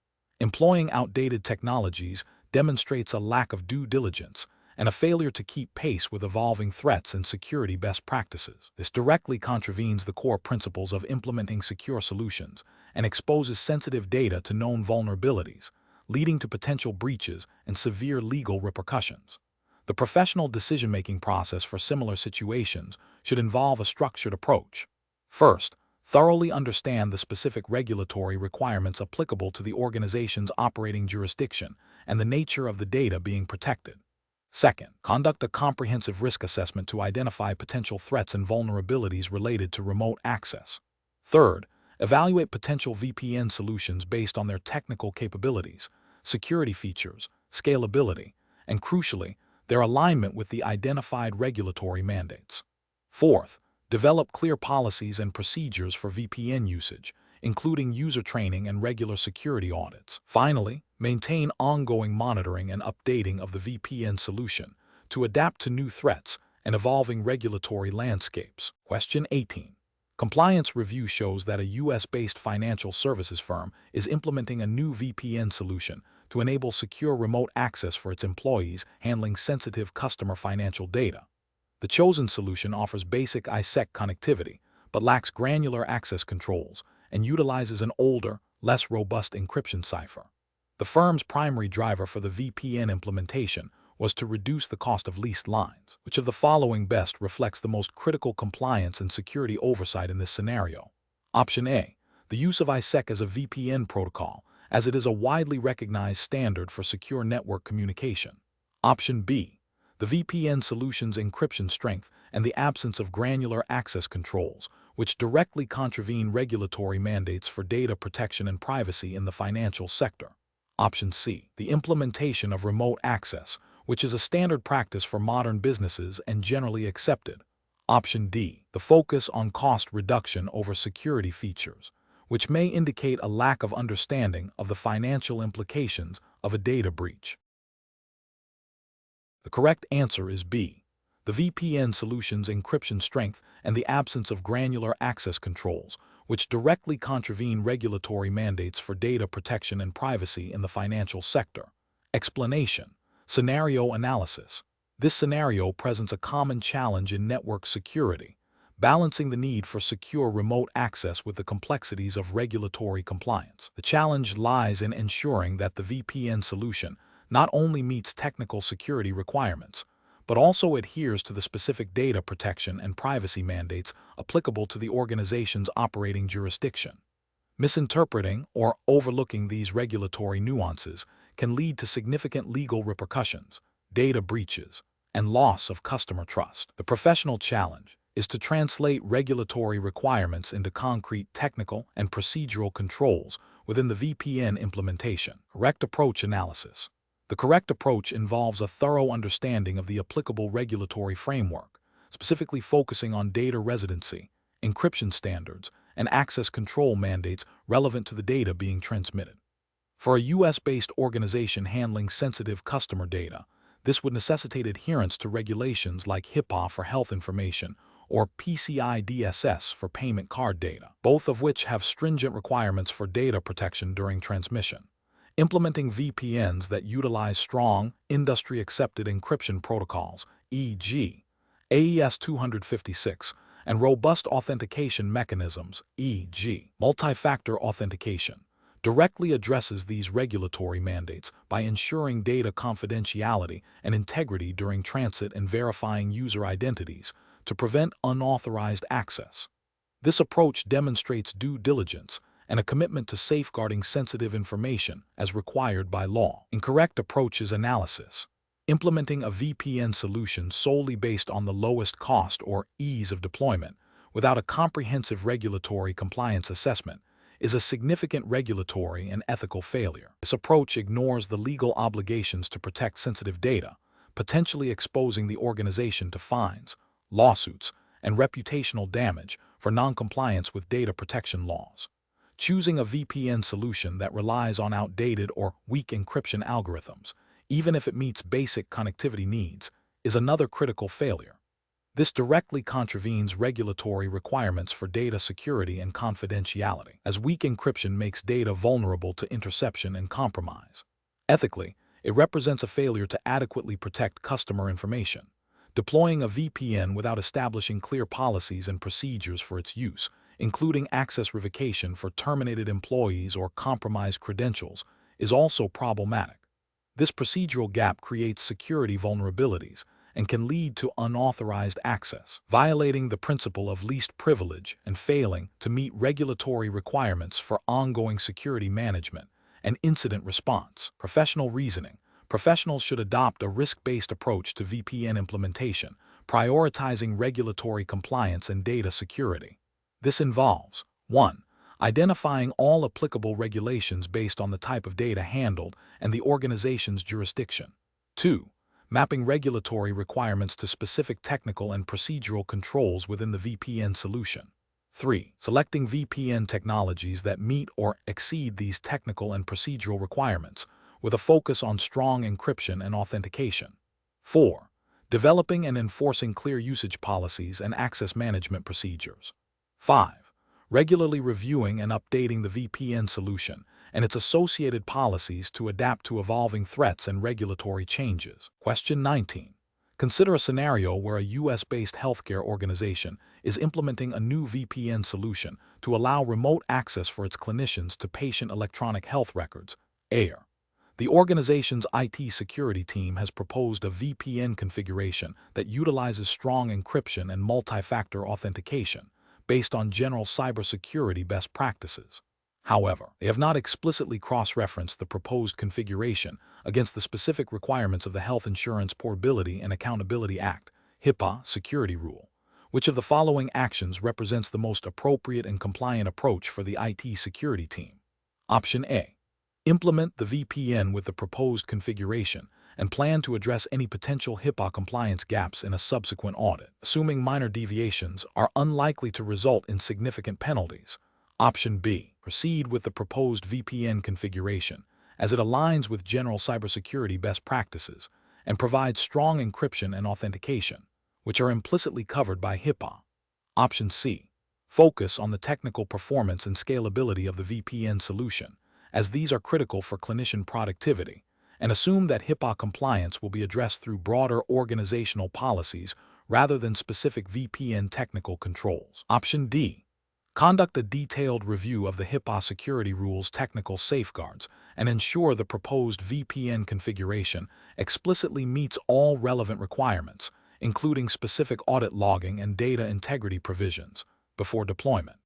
Employing outdated technologies demonstrates a lack of due diligence and a failure to keep pace with evolving threats and security best practices. This directly contravenes the core principles of implementing secure solutions and exposes sensitive data to known vulnerabilities, leading to potential breaches and severe legal repercussions. The professional decision-making process for similar situations should involve a structured approach. First, thoroughly understand the specific regulatory requirements applicable to the organization's operating jurisdiction and the nature of the data being protected. Second, conduct a comprehensive risk assessment to identify potential threats and vulnerabilities related to remote access. Third, evaluate potential VPN solutions based on their technical capabilities, security features, scalability, and crucially, their alignment with the identified regulatory mandates. Fourth, develop clear policies and procedures for VPN usage, including user training and regular security audits. Finally, maintain ongoing monitoring and updating of the VPN solution to adapt to new threats and evolving regulatory landscapes. Question 18. Compliance review shows that a U.S.-based financial services firm is implementing a new VPN solution to enable secure remote access for its employees handling sensitive customer financial data. The chosen solution offers basic ISEC connectivity, but lacks granular access controls and utilizes an older, less robust encryption cipher. The firm's primary driver for the VPN implementation was to reduce the cost of leased lines. Which of the following best reflects the most critical compliance and security oversight in this scenario? Option A. The use of ISEC as a VPN protocol, as it is a widely recognized standard for secure network communication. Option B. The VPN solution's encryption strength and the absence of granular access controls, which directly contravene regulatory mandates for data protection and privacy in the financial sector. Option C. The implementation of remote access, which is a standard practice for modern businesses and generally accepted. Option D. The focus on cost reduction over security features, which may indicate a lack of understanding of the financial implications of a data breach. The correct answer is B. The VPN solution's encryption strength and the absence of granular access controls, which directly contravene regulatory mandates for data protection and privacy in the financial sector. Explanation: scenario analysis. This scenario presents a common challenge in network security, balancing the need for secure remote access with the complexities of regulatory compliance. The challenge lies in ensuring that the VPN solution not only meets technical security requirements, but also adheres to the specific data protection and privacy mandates applicable to the organization's operating jurisdiction. Misinterpreting or overlooking these regulatory nuances can lead to significant legal repercussions, data breaches, and loss of customer trust. The professional challenge is to translate regulatory requirements into concrete technical and procedural controls within the VPN implementation. Correct approach analysis. The correct approach involves a thorough understanding of the applicable regulatory framework, specifically focusing on data residency, encryption standards, and access control mandates relevant to the data being transmitted. For a US-based organization handling sensitive customer data, this would necessitate adherence to regulations like HIPAA for health information or PCI DSS for payment card data, both of which have stringent requirements for data protection during transmission. Implementing VPNs that utilize strong, industry-accepted encryption protocols, e.g., AES 256, and robust authentication mechanisms, e.g., multi-factor authentication, directly addresses these regulatory mandates by ensuring data confidentiality and integrity during transit and verifying user identities to prevent unauthorized access. This approach demonstrates due diligence and a commitment to safeguarding sensitive information as required by law. Incorrect approach is analysis. Implementing a VPN solution solely based on the lowest cost or ease of deployment without a comprehensive regulatory compliance assessment is a significant regulatory and ethical failure. This approach ignores the legal obligations to protect sensitive data, potentially exposing the organization to fines, lawsuits, and reputational damage for non-compliance with data protection laws. Choosing a VPN solution that relies on outdated or weak encryption algorithms, even if it meets basic connectivity needs, is another critical failure. This directly contravenes regulatory requirements for data security and confidentiality, as weak encryption makes data vulnerable to interception and compromise. Ethically, it represents a failure to adequately protect customer information. Deploying a VPN without establishing clear policies and procedures for its use, including access revocation for terminated employees or compromised credentials, is also problematic. This procedural gap creates security vulnerabilities and can lead to unauthorized access, violating the principle of least privilege and failing to meet regulatory requirements for ongoing security management and incident response. Professional reasoning. Professionals should adopt a risk-based approach to VPN implementation, prioritizing regulatory compliance and data security. This involves 1. Identifying all applicable regulations based on the type of data handled and the organization's jurisdiction. 2. Mapping regulatory requirements to specific technical and procedural controls within the VPN solution. 3. Selecting VPN technologies that meet or exceed these technical and procedural requirements, with a focus on strong encryption and authentication. 4. Developing and enforcing clear usage policies and access management procedures. 5. Regularly reviewing and updating the VPN solution and its associated policies to adapt to evolving threats and regulatory changes. Question 19. Consider a scenario where a US-based healthcare organization is implementing a new VPN solution to allow remote access for its clinicians to patient electronic health records, AIR. The organization's IT security team has proposed a VPN configuration that utilizes strong encryption and multi-factor authentication based on general cybersecurity best practices. However, they have not explicitly cross-referenced the proposed configuration against the specific requirements of the Health Insurance Portability and Accountability Act, HIPAA security rule. Which of the following actions represents the most appropriate and compliant approach for the IT security team? Option A. Implement the VPN with the proposed configuration and plan to address any potential HIPAA compliance gaps in a subsequent audit, assuming minor deviations are unlikely to result in significant penalties. Option B. Proceed with the proposed VPN configuration, as it aligns with general cybersecurity best practices and provides strong encryption and authentication, which are implicitly covered by HIPAA. Option C. Focus on the technical performance and scalability of the VPN solution, as these are critical for clinician productivity, and assume that HIPAA compliance will be addressed through broader organizational policies rather than specific VPN technical controls. Option D. Conduct a detailed review of the HIPAA security rules' technical safeguards and ensure the proposed VPN configuration explicitly meets all relevant requirements, including specific audit logging and data integrity provisions, before deployment.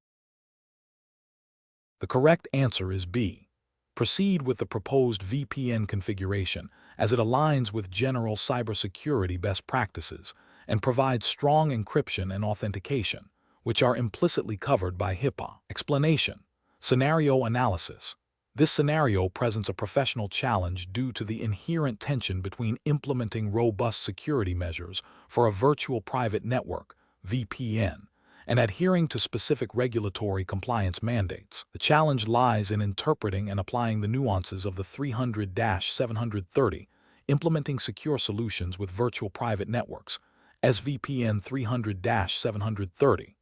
The correct answer is B. Proceed with the proposed VPN configuration as it aligns with general cybersecurity best practices and provides strong encryption and authentication, which are implicitly covered by HIPAA. Explanation. Scenario analysis. This scenario presents a professional challenge due to the inherent tension between implementing robust security measures for a virtual private network, VPN, and adhering to specific regulatory compliance mandates. The challenge lies in interpreting and applying the nuances of the 300-730, implementing secure solutions with virtual private networks, SVPN 300-730.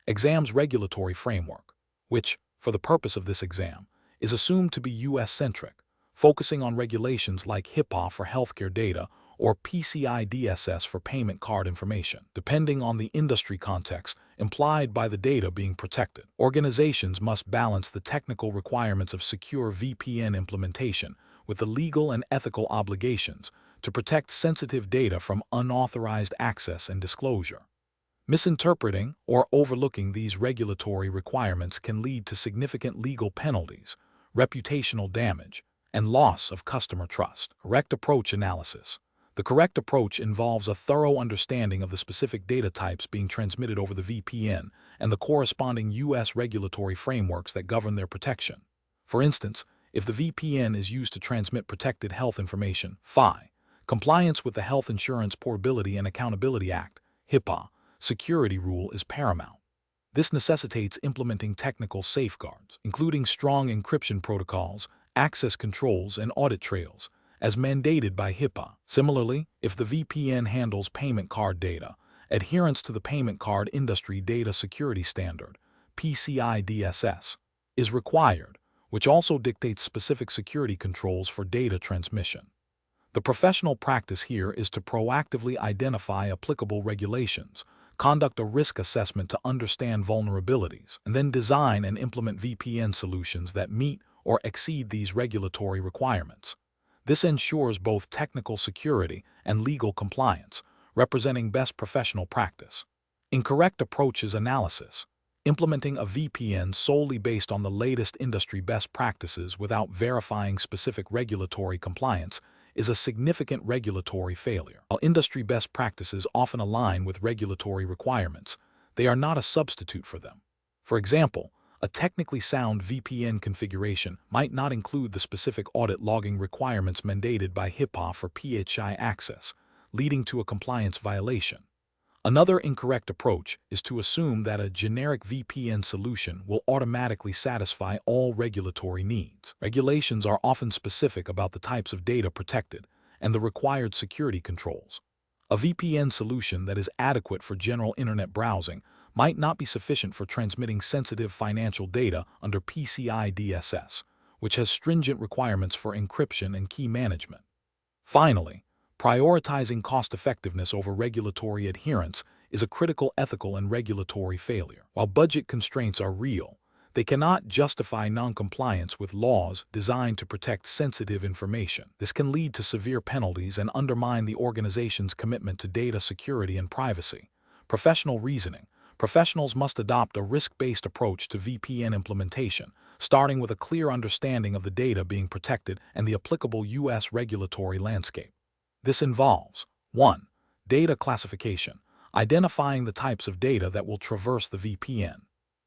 Exam's regulatory framework, which, for the purpose of this exam, is assumed to be U.S.-centric, focusing on regulations like HIPAA for healthcare data or PCI DSS for payment card information, depending on the industry context implied by the data being protected. Organizations must balance the technical requirements of secure VPN implementation with the legal and ethical obligations to protect sensitive data from unauthorized access and disclosure. Misinterpreting or overlooking these regulatory requirements can lead to significant legal penalties, reputational damage, and loss of customer trust. Correct approach analysis. The correct approach involves a thorough understanding of the specific data types being transmitted over the VPN and the corresponding U.S. regulatory frameworks that govern their protection. For instance, if the VPN is used to transmit protected health information, FI, compliance with the Health Insurance Portability and Accountability Act, HIPAA, security rule is paramount. This necessitates implementing technical safeguards, including strong encryption protocols, access controls, and audit trails, as mandated by HIPAA. Similarly, if the VPN handles payment card data, adherence to the Payment Card Industry Data Security Standard, PCI DSS, is required, which also dictates specific security controls for data transmission. The professional practice here is to proactively identify applicable regulations, conduct a risk assessment to understand vulnerabilities, and then design and implement VPN solutions that meet or exceed these regulatory requirements. This ensures both technical security and legal compliance, representing best professional practice. Incorrect approaches analysis. Implementing a VPN solely based on the latest industry best practices without verifying specific regulatory compliance is a significant regulatory failure. While industry best practices often align with regulatory requirements, they are not a substitute for them. For example, a technically sound VPN configuration might not include the specific audit logging requirements mandated by HIPAA for PHI access, leading to a compliance violation. Another incorrect approach is to assume that a generic VPN solution will automatically satisfy all regulatory needs. Regulations are often specific about the types of data protected and the required security controls. A VPN solution that is adequate for general internet browsing might not be sufficient for transmitting sensitive financial data under PCI DSS, which has stringent requirements for encryption and key management. Finally, prioritizing cost-effectiveness over regulatory adherence is a critical ethical and regulatory failure. While budget constraints are real, they cannot justify non-compliance with laws designed to protect sensitive information. This can lead to severe penalties and undermine the organization's commitment to data security and privacy. Professional reasoning. Professionals must adopt a risk-based approach to VPN implementation, starting with a clear understanding of the data being protected and the applicable U.S. regulatory landscape. This involves 1. Data classification, identifying the types of data that will traverse the VPN.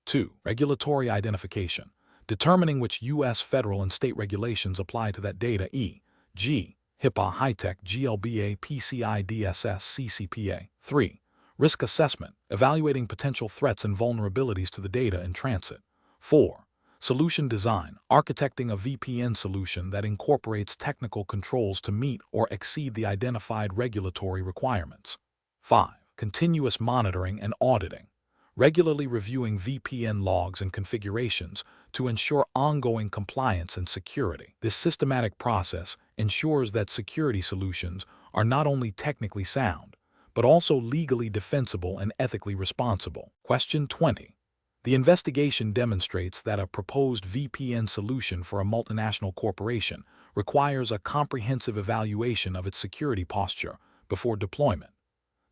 2. Regulatory identification, determining which U.S. federal and state regulations apply to that data, e.g., HIPAA, HITECH, GLBA, PCI DSS, CCPA. 3. Risk assessment, evaluating potential threats and vulnerabilities to the data in transit. 4. Solution design, architecting a VPN solution that incorporates technical controls to meet or exceed the identified regulatory requirements. 5. Continuous monitoring and auditing, regularly reviewing VPN logs and configurations to ensure ongoing compliance and security. This systematic process ensures that security solutions are not only technically sound, but also legally defensible and ethically responsible. Question 20. The investigation demonstrates that a proposed VPN solution for a multinational corporation requires a comprehensive evaluation of its security posture before deployment.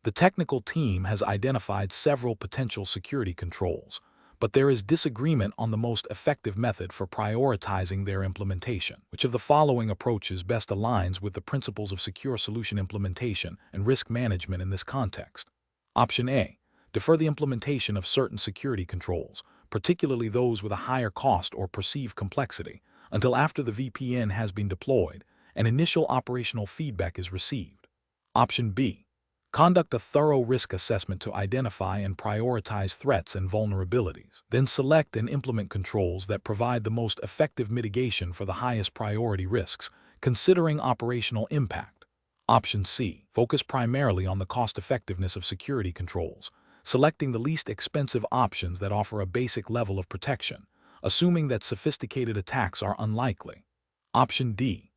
The technical team has identified several potential security controls, but there is disagreement on the most effective method for prioritizing their implementation. Which of the following approaches best aligns with the principles of secure solution implementation and risk management in this context? Option A. Defer the implementation of certain security controls, particularly those with a higher cost or perceived complexity, until after the VPN has been deployed and initial operational feedback is received. Option B. Conduct a thorough risk assessment to identify and prioritize threats and vulnerabilities. Then select and implement controls that provide the most effective mitigation for the highest priority risks, considering operational impact. Option C. Focus primarily on the cost-effectiveness of security controls, selecting the least expensive options that offer a basic level of protection, assuming that sophisticated attacks are unlikely. Option D.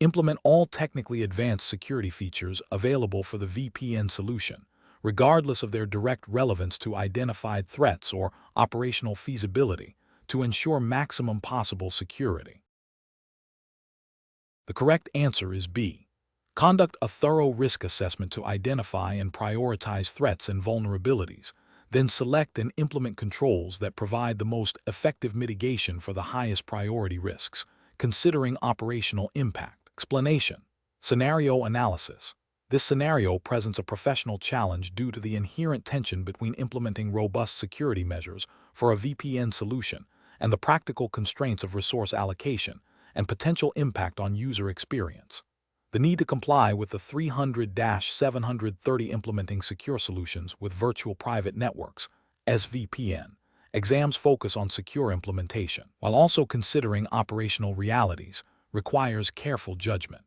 Implement all technically advanced security features available for the VPN solution, regardless of their direct relevance to identified threats or operational feasibility, to ensure maximum possible security. The correct answer is B. Conduct a thorough risk assessment to identify and prioritize threats and vulnerabilities, then select and implement controls that provide the most effective mitigation for the highest priority risks, considering operational impact. Explanation. Scenario analysis. This scenario presents a professional challenge due to the inherent tension between implementing robust security measures for a VPN solution and the practical constraints of resource allocation and potential impact on user experience. The need to comply with the 300-730 Implementing Secure Solutions with Virtual Private Networks, SVPN, exams focus on secure implementation, while also considering operational realities, requires careful judgment.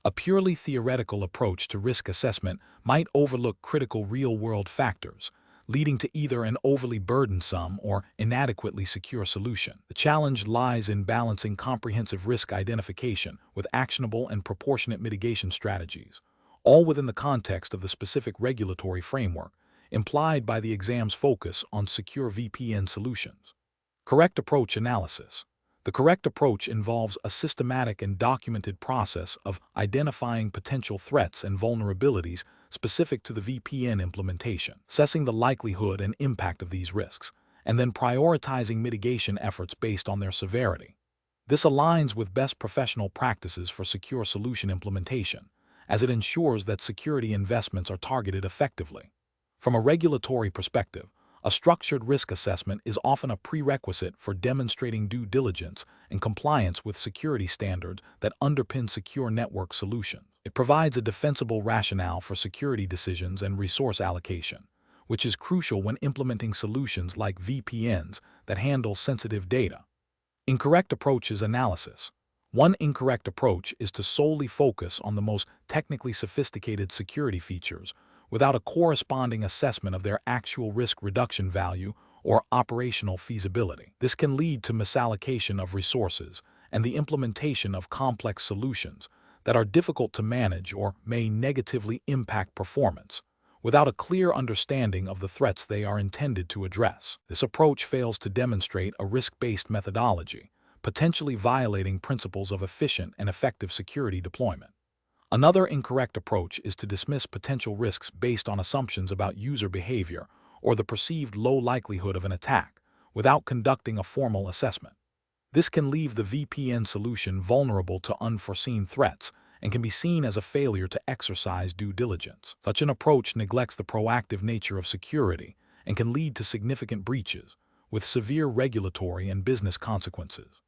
A purely theoretical approach to risk assessment might overlook critical real-world factors, leading to either an overly burdensome or inadequately secure solution. The challenge lies in balancing comprehensive risk identification with actionable and proportionate mitigation strategies, all within the context of the specific regulatory framework implied by the exam's focus on secure VPN solutions. Correct approach analysis. The correct approach involves a systematic and documented process of identifying potential threats and vulnerabilities specific to the VPN implementation, assessing the likelihood and impact of these risks, and then prioritizing mitigation efforts based on their severity. This aligns with best professional practices for secure solution implementation, as it ensures that security investments are targeted effectively. From a regulatory perspective, a structured risk assessment is often a prerequisite for demonstrating due diligence and compliance with security standards that underpin secure network solutions. It provides a defensible rationale for security decisions and resource allocation, which is crucial when implementing solutions like VPNs that handle sensitive data. Incorrect approaches analysis. One incorrect approach is to solely focus on the most technically sophisticated security features without a corresponding assessment of their actual risk reduction value or operational feasibility. This can lead to misallocation of resources and the implementation of complex solutions that are difficult to manage or may negatively impact performance, without a clear understanding of the threats they are intended to address. This approach fails to demonstrate a risk-based methodology, potentially violating principles of efficient and effective security deployment. Another incorrect approach is to dismiss potential risks based on assumptions about user behavior or the perceived low likelihood of an attack, without conducting a formal assessment. This can leave the VPN solution vulnerable to unforeseen threats and can be seen as a failure to exercise due diligence. Such an approach neglects the proactive nature of security and can lead to significant breaches, with severe regulatory and business consequences.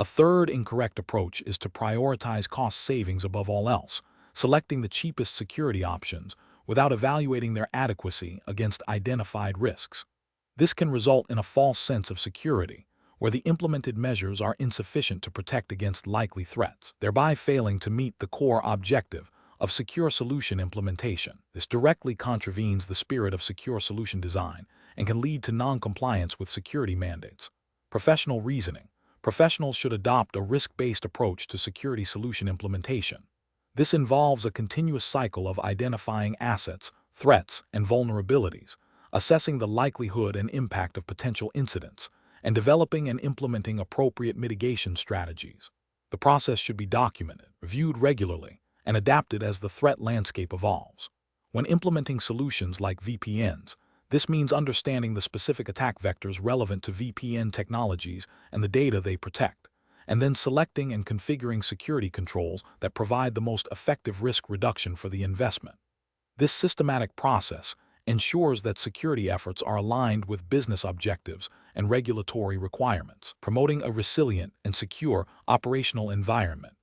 A third incorrect approach is to prioritize cost savings above all else, selecting the cheapest security options without evaluating their adequacy against identified risks. This can result in a false sense of security, where the implemented measures are insufficient to protect against likely threats, thereby failing to meet the core objective of secure solution implementation. This directly contravenes the spirit of secure solution design and can lead to non-compliance with security mandates. Professional reasoning. Professionals should adopt a risk-based approach to security solution implementation. This involves a continuous cycle of identifying assets, threats, and vulnerabilities, assessing the likelihood and impact of potential incidents, and developing and implementing appropriate mitigation strategies. The process should be documented, reviewed regularly, and adapted as the threat landscape evolves. When implementing solutions like VPNs, this means understanding the specific attack vectors relevant to VPN technologies and the data they protect, and then selecting and configuring security controls that provide the most effective risk reduction for the investment. This systematic process ensures that security efforts are aligned with business objectives and regulatory requirements, promoting a resilient and secure operational environment